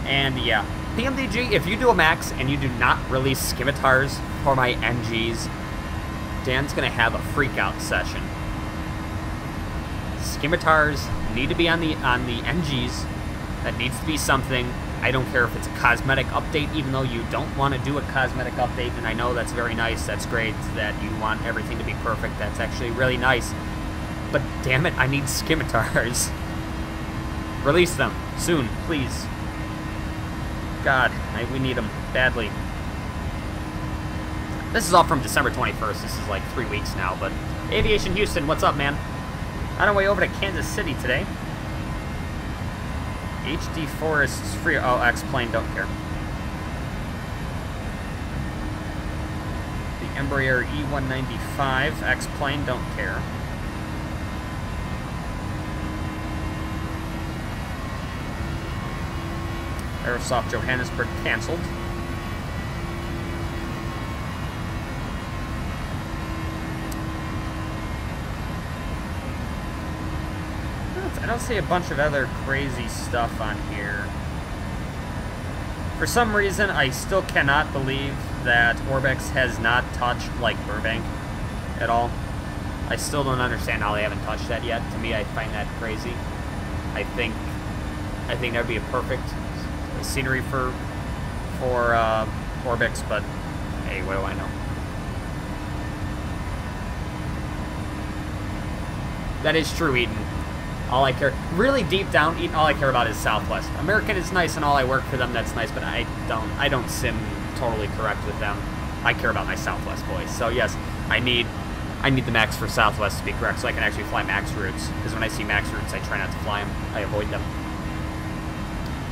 And yeah, PMDG, if you do a MAX and you do not release scimitars for my NGs, Dan's gonna have a freak-out session. Scimitars need to be on the NGs. That needs to be something. I don't care if it's a cosmetic update, even though you don't want to do a cosmetic update, and I know that's very nice, that's great, that you want everything to be perfect, that's actually really nice. But damn it, I need scimitars. Release them, soon, please. God, we need them badly. This is all from December 21st, this is like 3 weeks now, but Aviation Houston, what's up, man? On our way over to Kansas City today. HD Forests free. Oh, X-Plane, don't care. The Embraer E195 X-Plane, don't care. Airsoft Johannesburg canceled. I don't see a bunch of other crazy stuff on here. For some reason, I still cannot believe that Orbx has not touched, like, Burbank at all. I still don't understand how they haven't touched that yet. To me, I find that crazy. I think that would be a perfect scenery for Orbx, but hey, what do I know? That is true, Eden. All I care, really deep down, Eden, all I care about is Southwest. American is nice and all, I work for them, that's nice, but I don't sim totally correct with them. I care about my Southwest boys. So yes, I need the MAX for Southwest to be correct, so I can actually fly MAX routes. Because when I see MAX routes, I try not to fly them. I avoid them.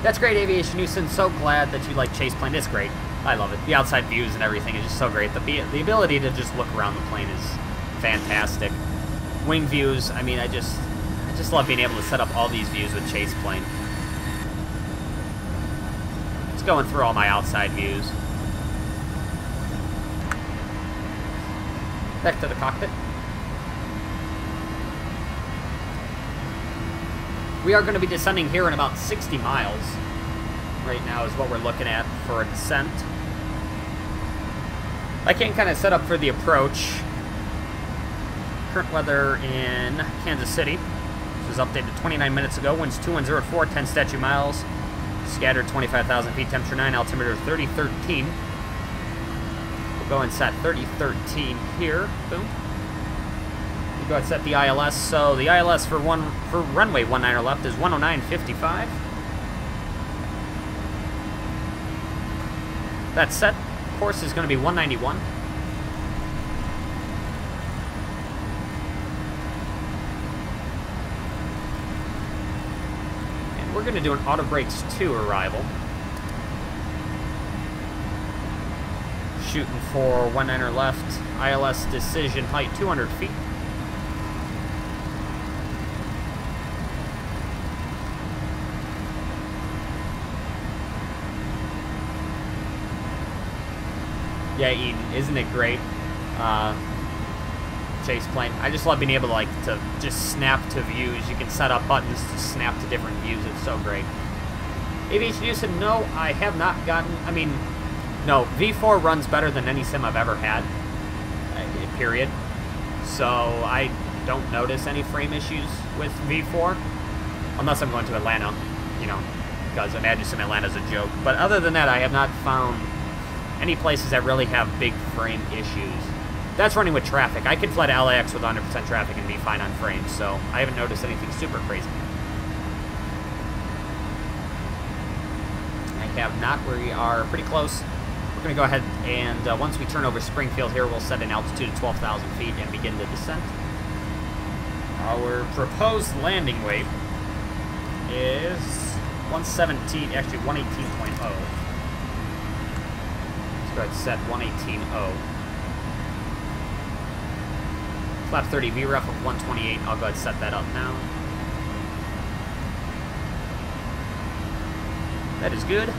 That's great, Aviation Houston. So glad that you like ChasePlane. It's great. I love it. The outside views and everything is just so great. The ability to just look around the plane is fantastic. wing views, I mean, I just love being able to set up all these views with ChasePlane. It's going through all my outside views. Back to the cockpit. We are going to be descending here in about 60 miles. Right now is what we're looking at for a descent. I can kind of set up for the approach. Current weather in Kansas City. This was updated 29 minutes ago. Winds 2104, 10 statute miles. Scattered 25,000 feet, temperature 9, altimeter 3013. We'll go and set 3013 here. Boom. We'll go and set the ILS. So the ILS for runway 19 left is 109.55. That set course is going to be 191. And we're going to do an auto brakes 2 arrival. Shooting for 19 left, ILS decision height 200 feet. Yeah, Eden, isn't it great? ChasePlane. I just love being able to just snap to views. You can set up buttons to snap to different views. It's so great. Aviation News said, no, I have not gotten, I mean, no, V4 runs better than any sim I've ever had, period. So I don't notice any frame issues with V4, unless I'm going to Atlanta, you know, because Imagine Sim Atlanta is a joke. But other than that, I have not found any places that really have big frame issues. That's running with traffic. I could fly to LAX with 100% traffic and be fine on frames, so I haven't noticed anything super crazy. I have not. We are pretty close. We're going to go ahead and once we turn over Springfield here, we'll set an altitude of 12,000 feet and begin the descent. Our proposed landing weight is 117, actually 118.0. Go ahead and set 118.0. Flap 30 VREF of 128. I'll go ahead and set that up now. That is good.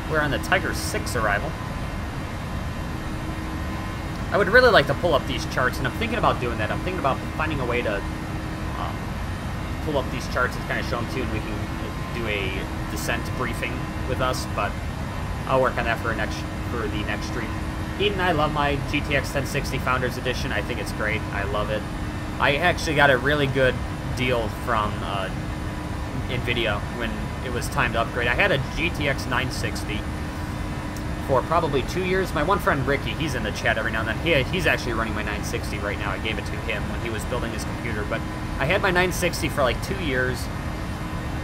We're on the Tiger 6 arrival. I would really like to pull up these charts, and I'm thinking about doing that. I'm thinking about finding a way to pull up these charts and kind of show them to you, and we can do a descent briefing with us, but I'll work on that for the next stream. Eden, I love my GTX 1060 Founders Edition. I think it's great. I love it. I actually got a really good deal from NVIDIA when it was time to upgrade. I had a GTX 960 for probably 2 years. My one friend Ricky, he's in the chat every now and then. He's actually running my 960 right now. I gave it to him when he was building his computer. But I had my 960 for like 2 years.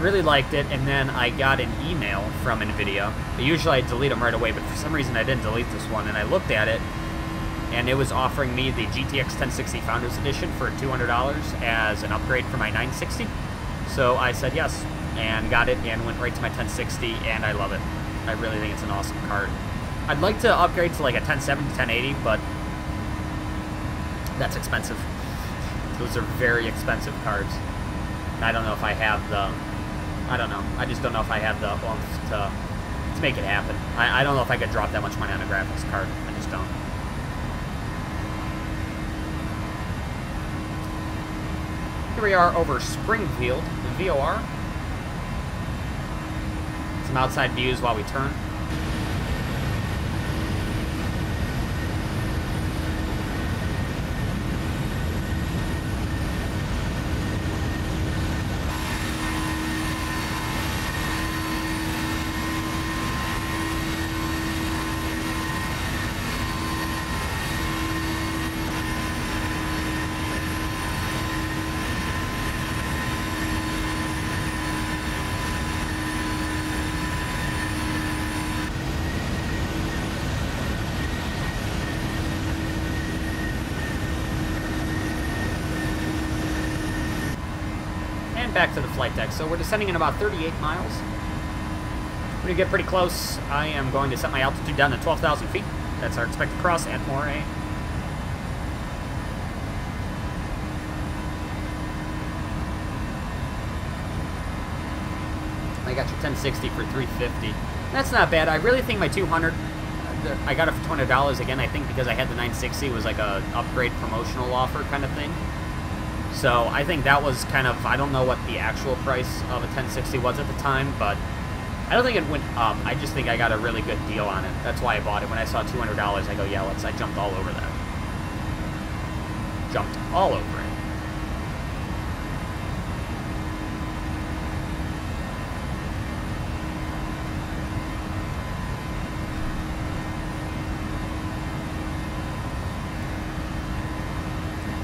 Really liked it, and then I got an email from NVIDIA. Usually I delete them right away, but for some reason I didn't delete this one, and I looked at it, and it was offering me the GTX 1060 Founders Edition for $200 as an upgrade for my 960. So I said yes, and got it, and went right to my 1060, and I love it. I really think it's an awesome card. I'd like to upgrade to like a 1070, 1080, but that's expensive. Those are very expensive cards. I don't know if I have the... I don't know. I just don't know if I have the oomph to make it happen. I don't know if I could drop that much money on a graphics card. I just don't. Here we are over Springfield, the VOR. Some outside views while we turn. Back to the flight deck. So we're descending in about 38 miles. When we get pretty close, I am going to set my altitude down to 12,000 feet. That's our expected cross at Moray. I got your 1060 for $350. That's not bad. I really think my 200, I got it for $200 again, I think because I had the 960, it was like a upgrade promotional offer kind of thing. So I think that was kind of, I don't know what the actual price of a 1060 was at the time, but I don't think it went up. I just think I got a really good deal on it. That's why I bought it. When I saw $200, I go, yeah, I jumped all over that. Jumped all over it.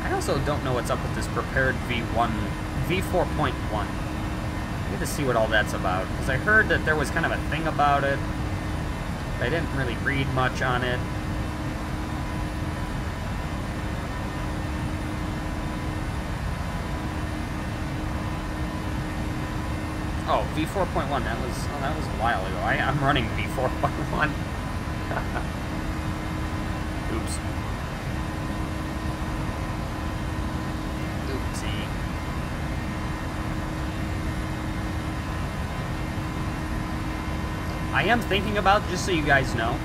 I also don't know what's up with this prepared V4.1. I need to see what all that's about, because I heard that there was kind of a thing about it, but I didn't really read much on it. Oh, V4.1, that was a while ago. I'm running V4.1. Oops. Oopsie. I am thinking about, just so you guys know,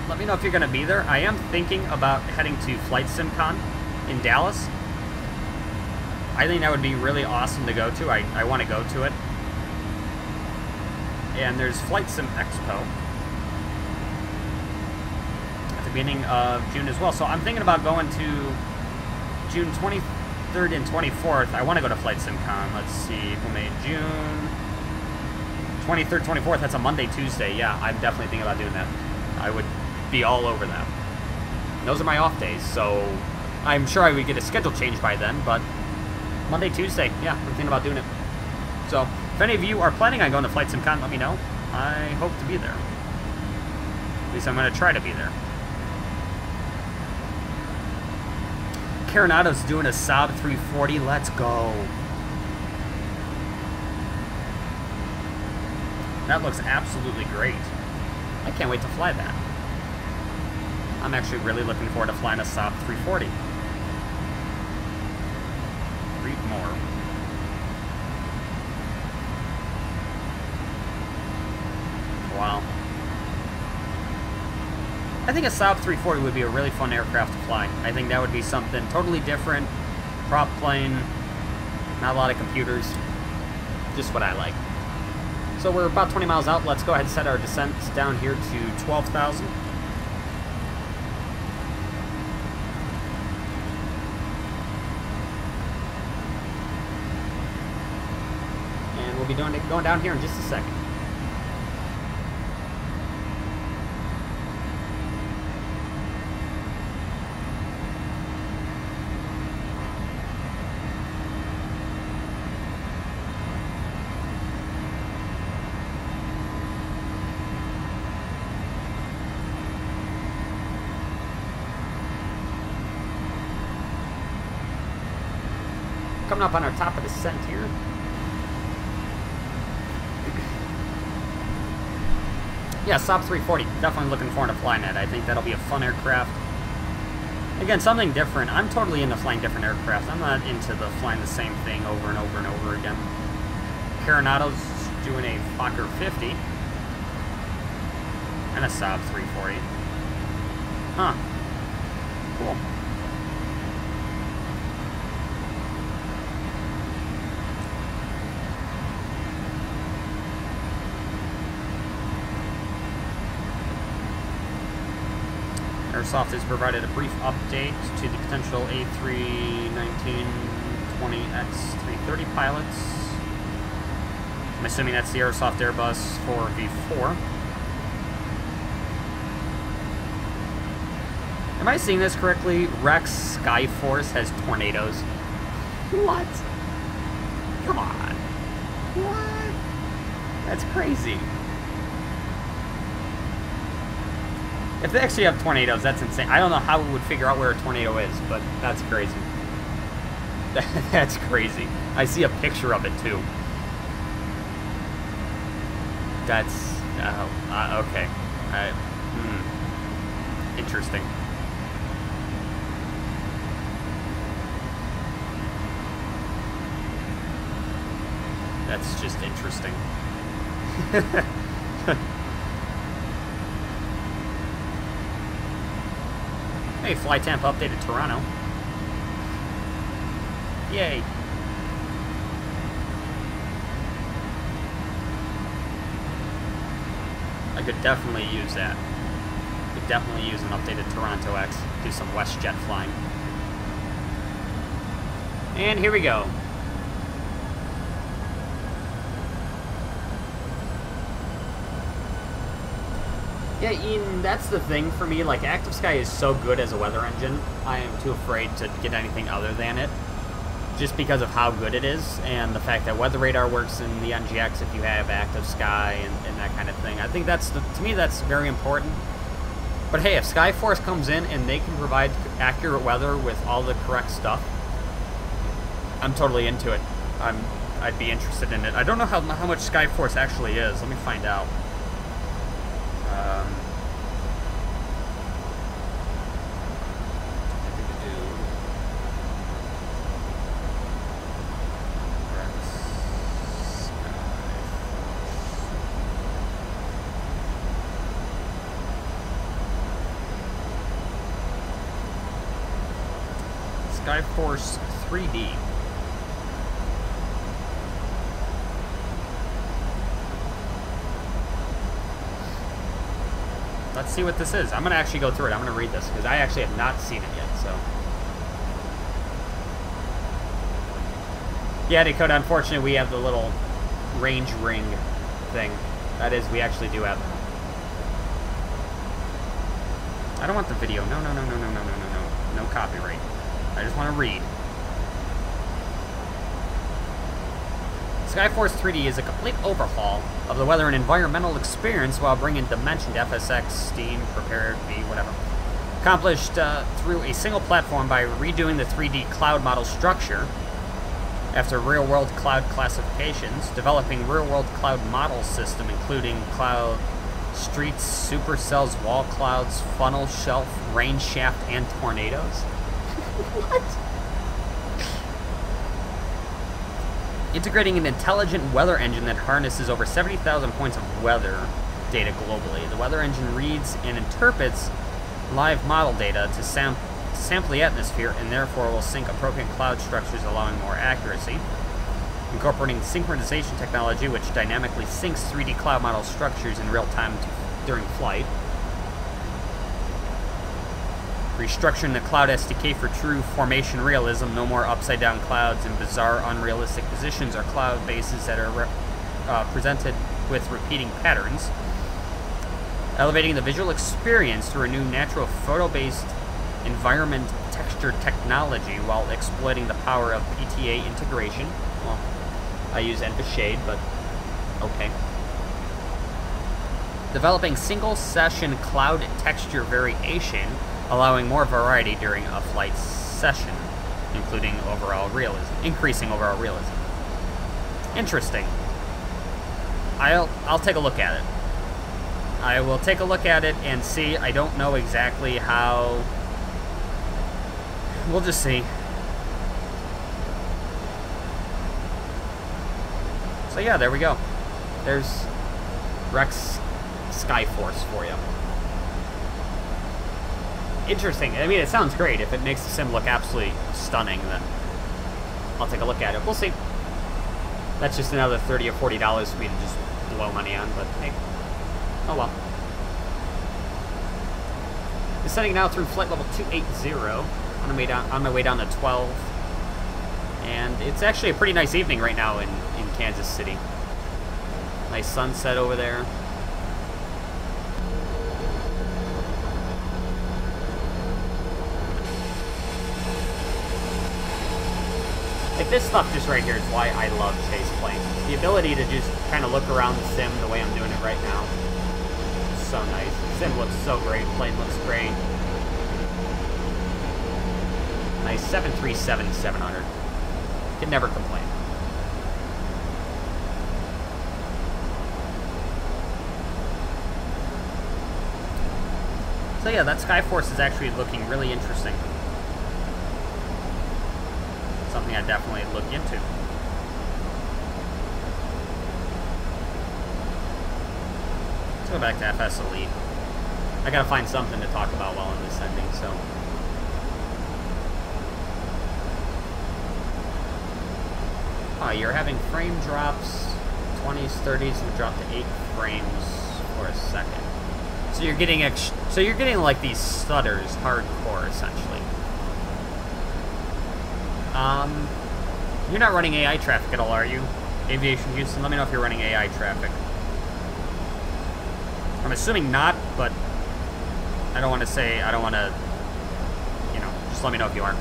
let me know if you're going to be there. I am thinking about heading to Flight Sim Con in Dallas. I think that would be really awesome to go to. I want to go to it. And there's Flight Sim Expo at the beginning of June as well. So I'm thinking about going to June 23rd and 24th. I want to go to Flight Sim Con. Let's see, who made June 23rd, 24th. That's a Monday, Tuesday. Yeah, I'm definitely thinking about doing that. I would be all over that. And those are my off days, so I'm sure I would get a schedule change by then, but Monday, Tuesday, yeah, I'm thinking about doing it. So, if any of you are planning on going to Flight Sim Con, let me know. I hope to be there. At least I'm going to try to be there. Carenado's doing a Saab 340. Let's go. That looks absolutely great. I can't wait to fly that. I'm actually really looking forward to flying a Saab 340. Read more. Wow. I think a Saab 340 would be a really fun aircraft to fly. I think that would be something totally different. Prop plane, not a lot of computers. Just what I like. So we're about 20 miles out. Let's go ahead and set our descent down here to 12,000. And we'll be going down here in just a second. Coming up on our top of descent here. Yeah, Saab 340. Definitely looking forward to flying that. I think that'll be a fun aircraft. Again, something different. I'm totally into flying different aircraft. I'm not into the flying the same thing over and over and over again. Carenado's doing a Fokker 50 and a Saab 340. Huh. Cool. AirSoft has provided a brief update to the potential A319-20X 330 pilots. I'm assuming that's the AirSoft Airbus for V4. Am I seeing this correctly? Rex Skyforce has tornadoes. What? Come on. What? That's crazy. If they actually have tornadoes, that's insane. I don't know how we would figure out where a tornado is, but that's crazy. That's crazy. I see a picture of it, too. That's... okay. Interesting. That's just interesting. Hey, flight temp updated Toronto. Yay. I could definitely use that. Could definitely use an updated Toronto X. Do some WestJet flying. And here we go. Yeah, Ian, that's the thing for me. Like, Active Sky is so good as a weather engine, I am too afraid to get anything other than it. Just because of how good it is, and the fact that Weather Radar works in the NGX if you have Active Sky and that kind of thing. I think that's, to me, that's very important. But hey, if Skyforce comes in and they can provide accurate weather with all the correct stuff, I'm totally into it. I'd be interested in it. I don't know how much Skyforce actually is. Let me find out. Skyforce 3D. Let's see what this is. I'm going to actually go through it. I'm going to read this because I actually have not seen it yet, so. Yeah, Dakota, unfortunately we have the little range ring thing. That is, we actually do have that. I don't want the video. No, no, no, no, no, no, no, no, no. No copyright. I just want to read. Skyforce 3D is a complete overhaul of the weather and environmental experience while bringing dimensioned FSX, Steam, Prepar3d, whatever. Accomplished through a single platform by redoing the 3D cloud model structure after real-world cloud classifications, developing real-world cloud model system including cloud streets, supercells, wall clouds, funnel, shelf, rain shaft, and tornadoes. What? Integrating an intelligent weather engine that harnesses over 70,000 points of weather data globally. The weather engine reads and interprets live model data to sample the atmosphere and therefore will sync appropriate cloud structures, allowing more accuracy. Incorporating synchronization technology, which dynamically syncs 3D cloud model structures in real time during flight. Restructuring the Cloud SDK for true formation realism. No more upside-down clouds and bizarre, unrealistic positions or cloud bases that are presented with repeating patterns. Elevating the visual experience through a new natural photo-based environment texture technology while exploiting the power of PTA integration. Well, I use Envshade, but okay. Developing single-session cloud texture variation, allowing more variety during a flight session, including increasing overall realism. Interesting. I'll take a look at it. I will take a look at it and see. I don't know exactly how. We'll just see. So yeah, there we go. There's Rex Skyforce for you. Interesting. I mean, it sounds great. If it makes the sim look absolutely stunning, then I'll take a look at it. We'll see. That's just another $30 or $40 for me to just blow money on, but hey. Oh well. Descending now through flight level 280 on my way down to 12. And it's actually a pretty nice evening right now in Kansas City. Nice sunset over there. Like, this stuff just right here is why I love ChasePlane. The ability to just kind of look around the sim the way I'm doing it right now. It's so nice. The sim looks so great. Plane looks great. Nice 737-700. Can never complain. So yeah, that Skyforce is actually looking really interesting. Something I definitely look into. go back to FS Elite. I gotta find something to talk about while I'm descending, so. Oh, you're having frame drops, 20s, 30s, would drop to 8 frames for a second. So you're getting like these stutters, hardcore, essentially. You're not running AI traffic at all, are you? Aviation Houston, let me know if you're running AI traffic. I'm assuming not, but I don't want to say, I don't want to, you know, just let me know if you are.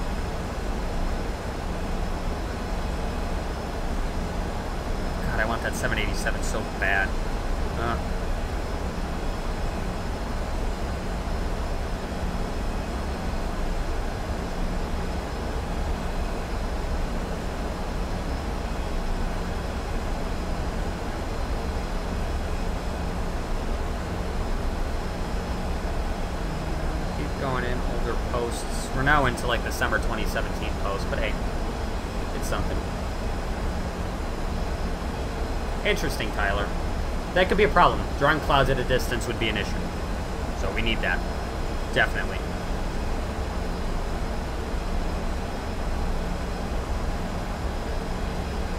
God, I want that 787 so bad. We're now into like December 2017 post, but hey, it's something. Interesting, Tyler. That could be a problem. Drawing clouds at a distance would be an issue. So we need that. Definitely.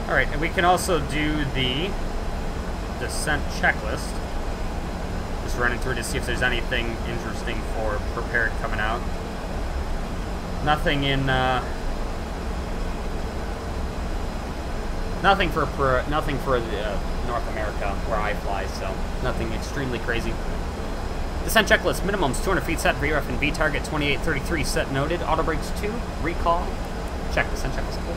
Alright, and we can also do the descent checklist. Just running through to see if there's anything interesting for prepared coming out. Nothing in, nothing for North America where I fly, so nothing extremely crazy. Descent checklist, minimums 200 feet set, VRF and B target 2833 set noted, auto brakes 2, recall, check descent checklist. Cool.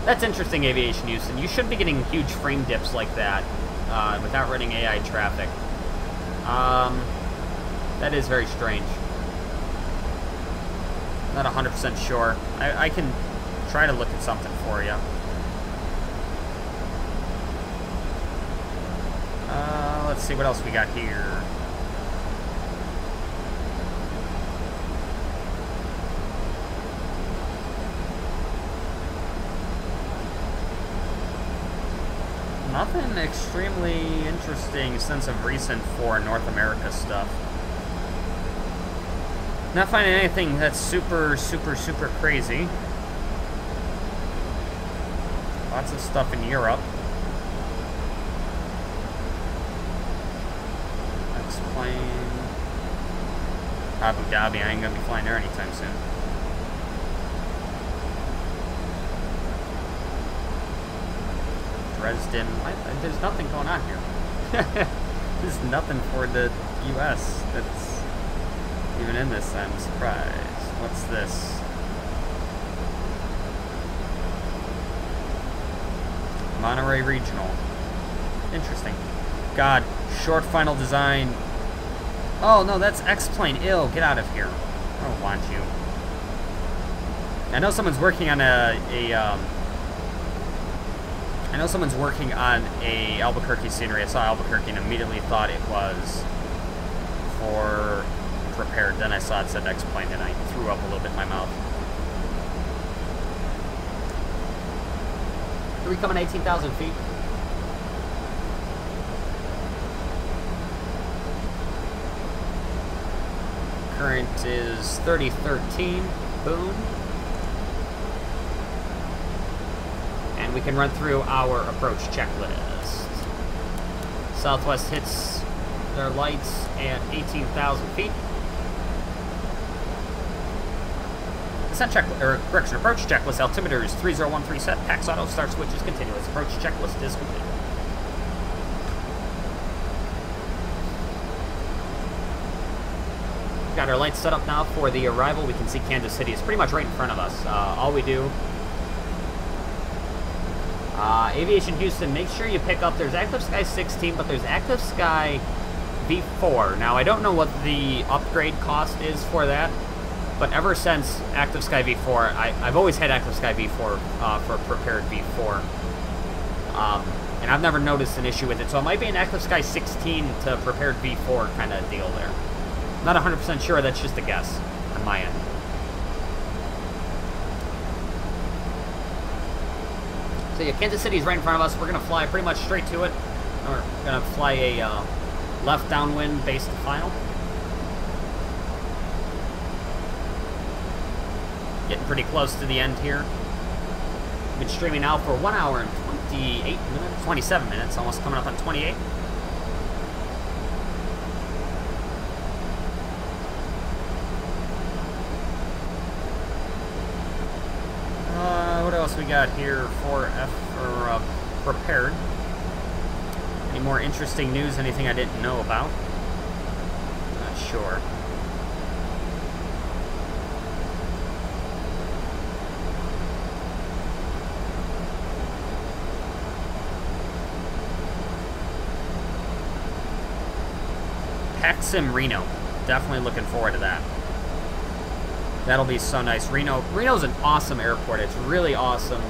That's interesting, Aviation Houston. You shouldn't be getting huge frame dips like that without running AI traffic. That is very strange. Not 100% sure. I can try to look at something for you. Let's see what else we got here. Nothing extremely interesting since of recent for North America stuff. Not finding anything that's super crazy. Lots of stuff in Europe. X-plane. Abu Dhabi, I ain't gonna be flying there anytime soon. Dresden. There's nothing going on here. There's nothing for the U.S. that's even in this. I'm surprised. What's this? Monterey Regional. Interesting. God, short final design. Oh no, that's X-plane. Ew, get out of here. I don't want you. I know someone's working on I know someone's working on a Albuquerque scenery. I saw Albuquerque and immediately thought it was for prepared. Then I saw it said X-plane and I threw up a little bit in my mouth. Are we coming 18,000 feet? Current is 3013. Boom. And we can run through our approach checklist. Southwest hits their lights at 18,000 feet. Descent checklist, or correction, approach checklist, altimeter is 3013 set, PAX auto, start switch is continuous. Approach checklist is complete. Got our lights set up now for the arrival. We can see Kansas City is pretty much right in front of us. All we do... Aviation Houston, make sure you pick up, there's Active Sky 16, but there's Active Sky V4. Now, I don't know what the upgrade cost is for that, but ever since Active Sky V4, I've always had Active Sky V4 for prepared V4. And I've never noticed an issue with it, so it might be an Active Sky 16 to prepared V4 kind of deal there. Not 100% sure, that's just a guess on my end. So yeah, Kansas City is right in front of us. We're going to fly pretty much straight to it. We're going to fly a left downwind base to final. Getting pretty close to the end here. Been streaming now for 1 hour and 28 minutes, 27 minutes, almost coming up on 28. What else we got here for prepared? Any more interesting news? Anything I didn't know about? Not sure. Sim Reno. Definitely looking forward to that. That'll be so nice. Reno's an awesome airport. It's really awesome.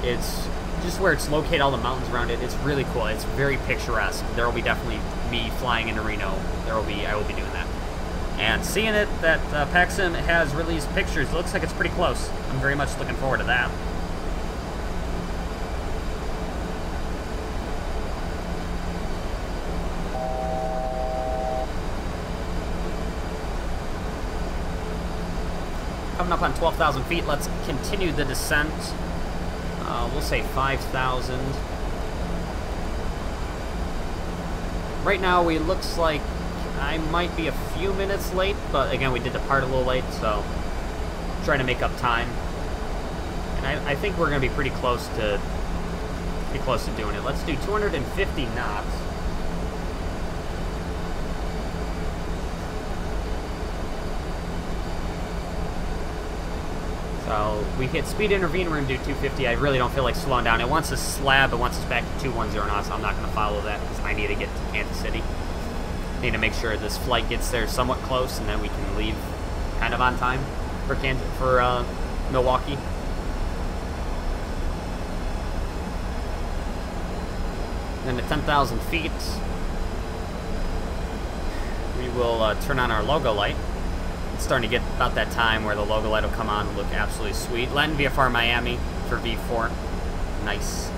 It's just where it's located, all the mountains around it. It's really cool. It's very picturesque. There will be definitely me flying into Reno. I will be doing that. And seeing it that PacSim has released pictures, it looks like it's pretty close. I'm very much looking forward to that. Coming up on 12,000 feet, let's continue the descent. We'll say 5,000. Right now, it looks like I might be a few minutes late, but again, we did depart a little late, so I'm trying to make up time. And I think we're going to be pretty close to doing it. Let's do 250 knots. So we hit speed intervene, we're going to do 250. I really don't feel like slowing down. It wants a slab, it wants us back to 210 knots. I'm not going to follow that because I need to get to Kansas City. Need to make sure this flight gets there somewhat close, and then we can leave kind of on time for Milwaukee. Then at 10,000 feet, we will turn on our logo light. It's starting to get about that time where the logo light will come on and look absolutely sweet. Latin VFR Miami for V4. Nice.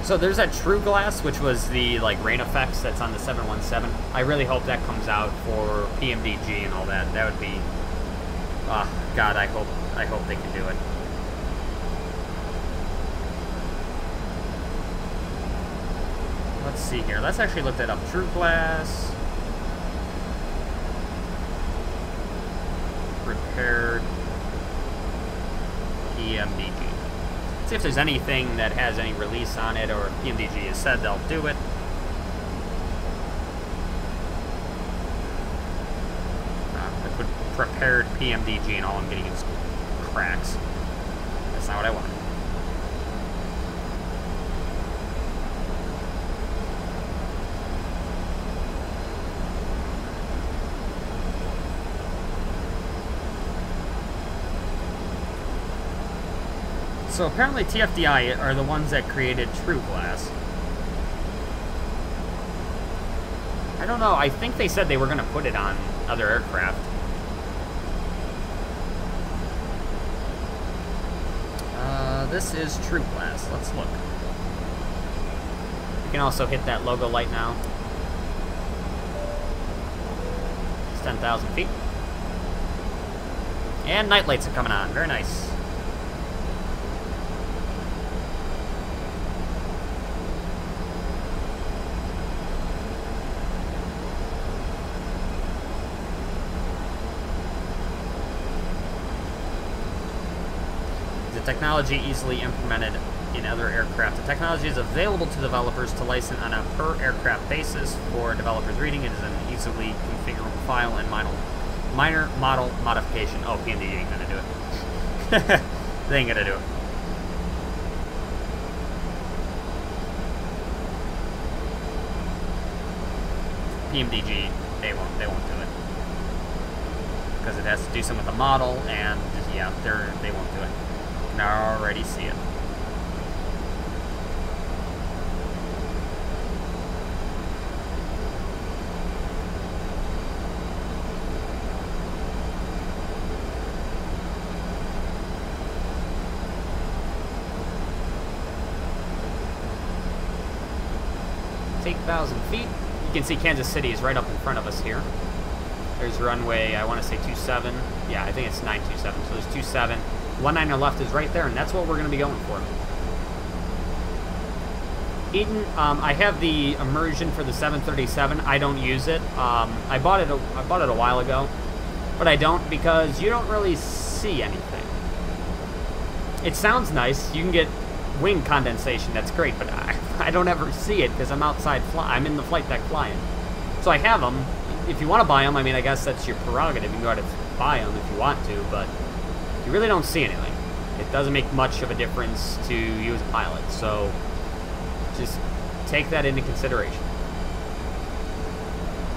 So there's that True Glass, which was the rain effects that's on the 717. I really hope that comes out for PMDG and all that. That would be, God, I hope they can do it. Let's see here. Let's actually look that up. True Glass. Prepared PMDG. See if there's anything that has any release on it, or if PMDG has said they'll do it. I put prepared PMDG and all I'm getting is cracks. That's not what I want. So apparently TFDI are the ones that created True Glass. I don't know, I think they said they were going to put it on other aircraft. This is True Glass, let's look. You can also hit that logo light now. It's 10,000 feet. And night lights are coming on, very nice. Technology easily implemented in other aircraft. The technology is available to developers to license on a per-aircraft basis. For developers reading, it is an easily configurable file and minor model modification. Oh, PMDG ain't gonna do it. They ain't gonna do it. PMDG, they won't do it. Because it has to do something with the model, and yeah, they won't do it. I can already see it. It's 8,000 feet. You can see Kansas City is right up in front of us here. There's runway, I want to say 27. Yeah, I think it's 927. So there's 27. 19er left is right there, and that's what we're going to be going for. Eden, I have the immersion for the 737. I don't use it. I bought it a while ago, but I don't because you don't really see anything. It sounds nice. You can get wing condensation. That's great, but I don't ever see it because I'm outside I'm in the flight deck flying. So I have them. If you want to buy them, I mean, I guess that's your prerogative. You can go out and buy them if you want to, but you really don't see anything. It doesn't make much of a difference to you as a pilot, so just take that into consideration.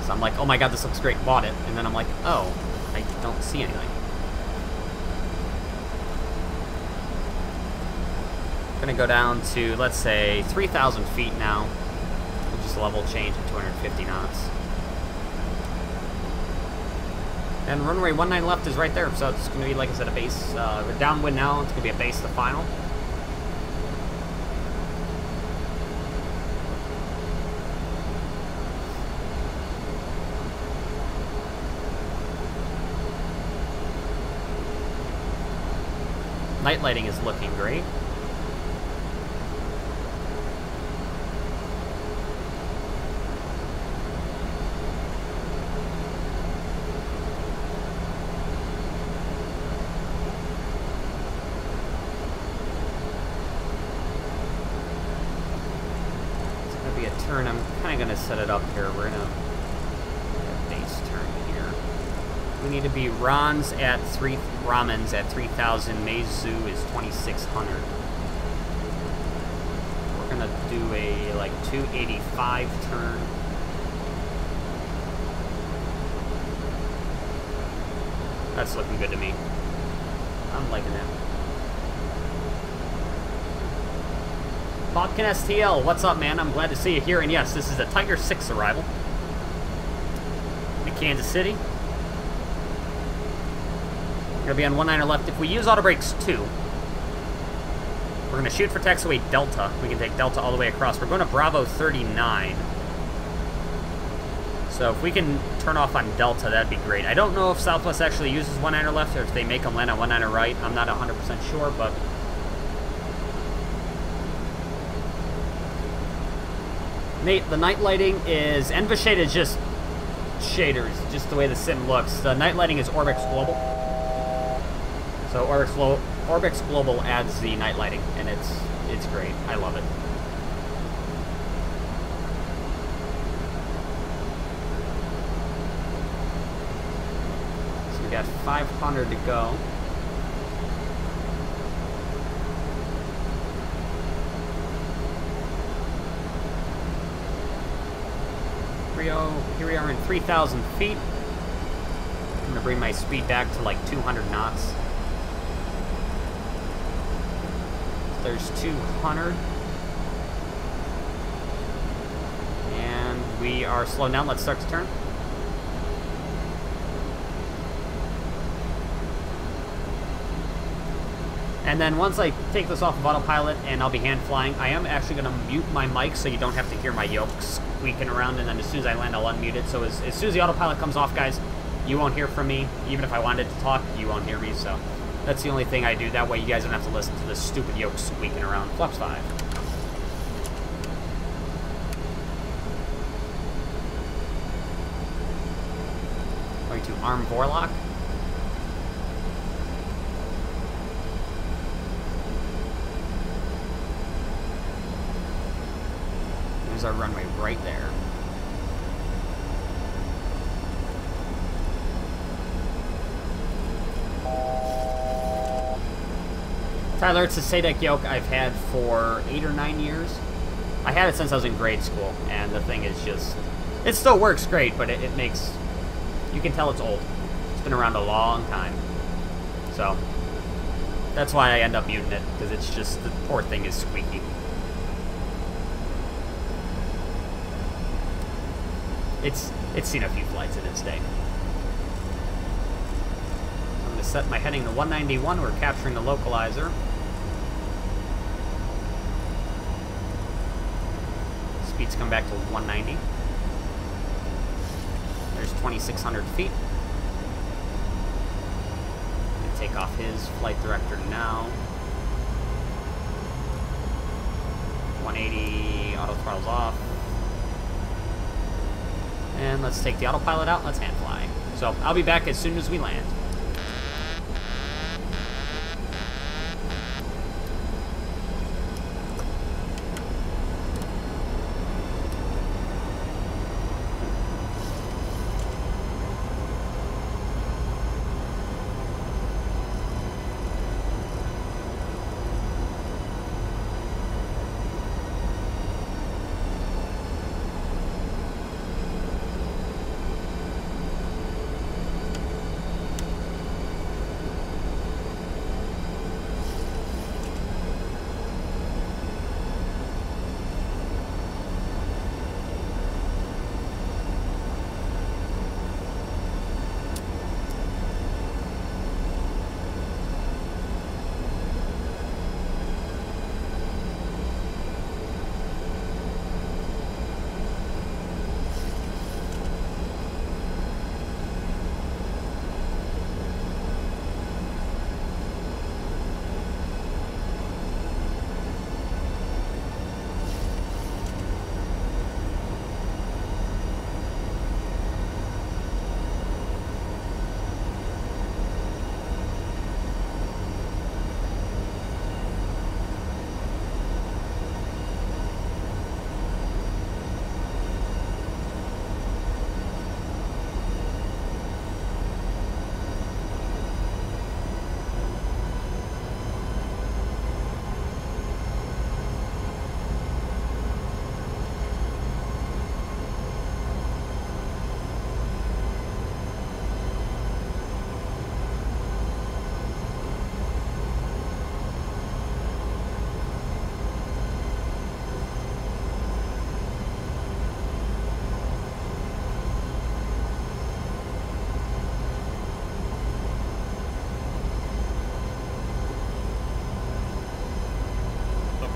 So I'm like, oh my god, this looks great, bought it, and then I'm like, oh, I don't see anything. Gonna go down to, let's say, 3,000 feet now. We'll just level change at 250 knots. And runway 19 left is right there, so it's gonna be, like I said, a base. We're downwind now, it's gonna be a base to final. Night lighting is looking great. Turn, I'm kind of going to set it up here. We're going to base turn here. We need to be Ramens at 3,000. Meizu is 2,600. We're going to do a like 285 turn. That's looking good to me. I'm liking that. Bobkin STL, what's up, man? I'm glad to see you here. And yes, this is a Tiger 6 arrival in Kansas City. We're going to be on 19er left. If we use auto brakes 2, we're going to shoot for taxiway Delta. We can take Delta all the way across. We're going to Bravo 39. So if we can turn off on Delta, that'd be great. I don't know if Southwest actually uses 19er left or if they make them land on 19er right. I'm not 100% sure, but Nate, the night lighting is, Envshade is just shaders, just the way the sim looks. The night lighting is Orbx Global. So Orbx Global adds the night lighting, and it's great. I love it. So we got 500 to go. Here we are in 3,000 feet. I'm going to bring my speed back to like 200 knots. There's 200. And we are slowing down. Let's start to turn. And then once I take this off of autopilot and I'll be hand flying, I am actually going to mute my mic so you don't have to hear my yoke squeaking around, and then as soon as I land, I'll unmute it. So as soon as the autopilot comes off, guys, you won't hear from me. Even if I wanted to talk, you won't hear me. So that's the only thing I do. That way you guys don't have to listen to this stupid yoke squeaking around. Flux 5. Going to arm Vorlock. Our runway right there. Tyler, it's a SADEC yoke I've had for 8 or 9 years. I had it since I was in grade school, and the thing is just, it still works great, but it makes, you can tell it's old. It's been around a long time. So that's why I end up muting it, because it's just, the poor thing is squeaky. It's seen a few flights in its day. I'm going to set my heading to 191. We're capturing the localizer. Speeds come back to 190. There's 2,600 feet. Gonna take off his flight director now. 180, auto throttles off. And let's take the autopilot out, let's hand fly. So I'll be back as soon as we land.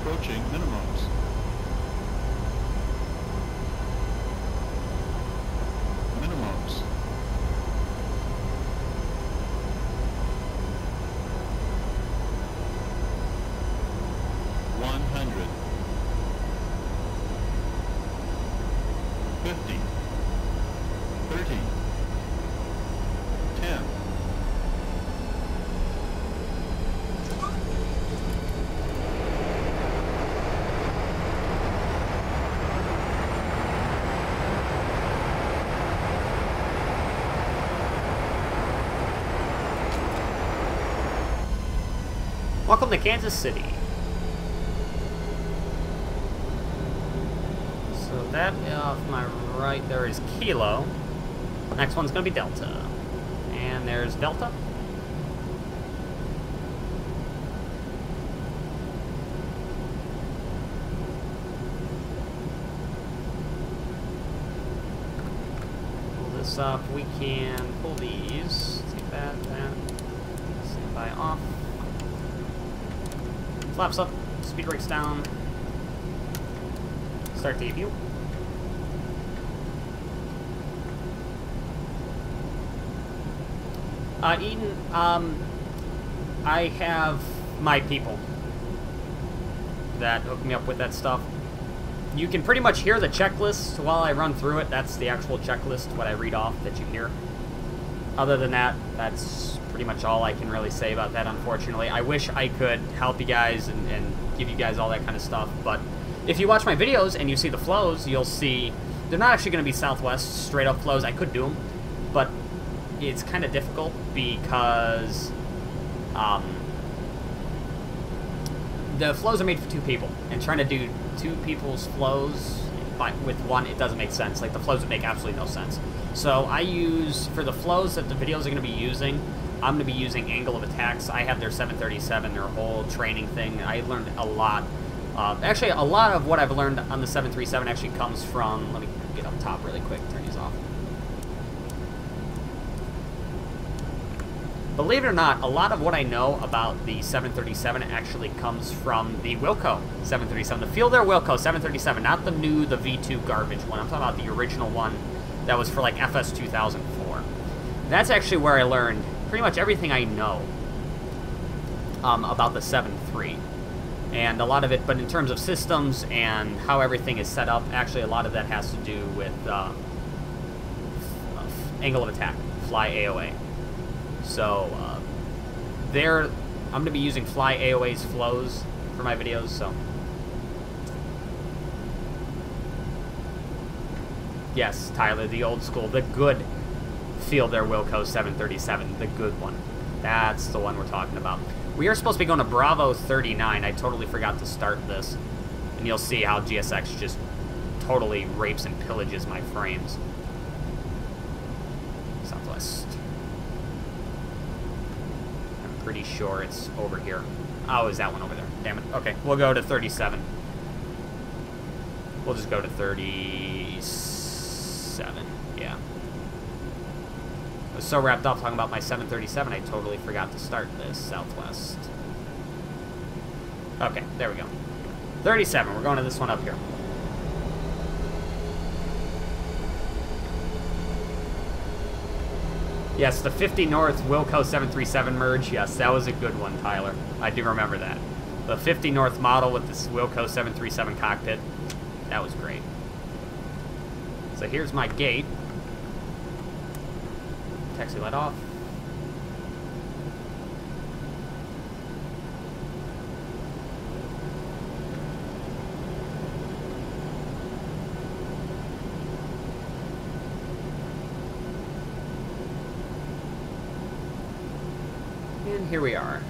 Approaching minimums. Minimums. $100. 50. 30. 10. Welcome to Kansas City. So that off my right there is Kilo. Next one's gonna be Delta. And there's Delta. Pull this up. We can pull these. Take that. Standby off. Flaps up, speed brakes down, start debut. Eden, I have my people that hook me up with that stuff. You can pretty much hear the checklist while I run through it. That's the actual checklist, what I read off that you hear. Other than that, that's pretty much all I can really say about that, unfortunately. I wish I could help you guys and give you guys all that kind of stuff, but if you watch my videos and you see the flows, you'll see they're not actually going to be Southwest straight-up flows. I could do them, but it's kind of difficult because the flows are made for two people, and trying to do two people's flows with one, it doesn't make sense. Like, the flows would make absolutely no sense. So I use, for the flows that the videos are going to be using, I'm going to be using angle of attacks. I have their 737, their whole training thing. I learned a lot. Actually, a lot of what I've learned on the 737 actually comes from, let me get up top really quick, turn these off. Believe it or not, a lot of what I know about the 737 actually comes from the Wilco 737. The Field Air Wilco 737, not the V2 garbage one. I'm talking about the original one that was for like FS 2004. That's actually where I learned pretty much everything I know about the 7.3. And a lot of it, but in terms of systems and how everything is set up, actually a lot of that has to do with angle of attack, fly AOA. So, I'm going to be using Fly AOA's flows for my videos, so. Yes, Tyler, the old school, the good Field Air Wilco 737, the good one. That's the one we're talking about. We are supposed to be going to Bravo 39. I totally forgot to start this. And you'll see how GSX just totally rapes and pillages my frames. Southwest. Pretty sure it's over here. Oh, is that one over there? Damn it. Okay, we'll go to 37. We'll just go to 37. Yeah. I was so wrapped up talking about my 737, I totally forgot to start this. Southwest. Okay, there we go. 37. We're going to this one up here. Yes, the 50 North Wilco 737 merge. Yes, that was a good one, Tyler. I do remember that. The 50 North model with this Wilco 737 cockpit. That was great. So here's my gate. Taxi light off. And here we are.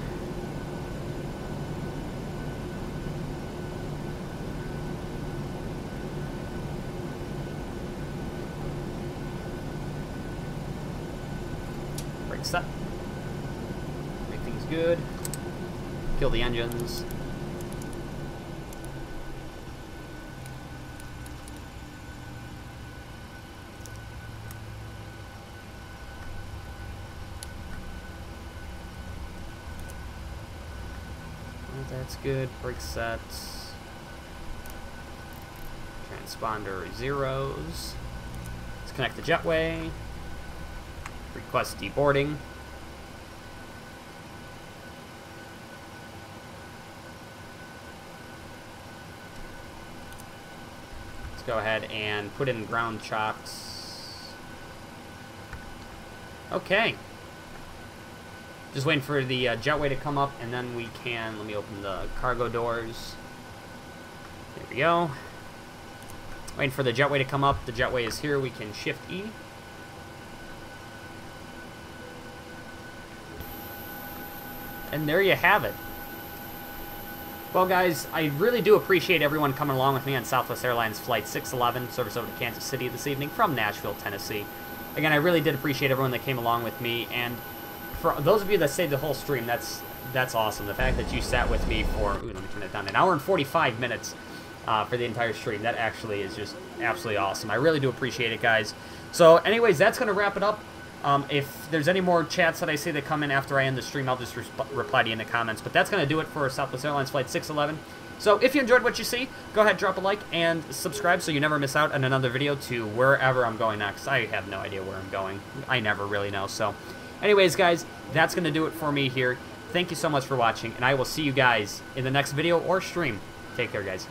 Brake set. Make things good. Kill the engines. That's good. Brake set. Transponder zeros. Let's connect the jetway. Request deboarding. Let's go ahead and put in ground chocks. Okay. Just waiting for the jetway to come up, and then we can, let me open the cargo doors. There we go. Waiting for the jetway to come up. The jetway is here. We can shift E. And there you have it. Well, guys, I really do appreciate everyone coming along with me on Southwest Airlines Flight 611, service over to Kansas City this evening from Nashville, Tennessee. Again, I really did appreciate everyone that came along with me, and for those of you that stayed the whole stream, that's awesome. The fact that you sat with me for, ooh, let me turn it down, 1 hour and 45 minutes for the entire stream, that actually is just absolutely awesome. I really do appreciate it, guys. So, anyways, that's going to wrap it up. If there's any more chats that I see that come in after I end the stream, I'll just reply to you in the comments. But that's going to do it for Southwest Airlines Flight 611. So if you enjoyed what you see, go ahead, drop a like, and subscribe so you never miss out on another video to wherever I'm going next. I have no idea where I'm going. I never really know. So anyways, guys, that's going to do it for me here. Thank you so much for watching, and I will see you guys in the next video or stream. Take care, guys.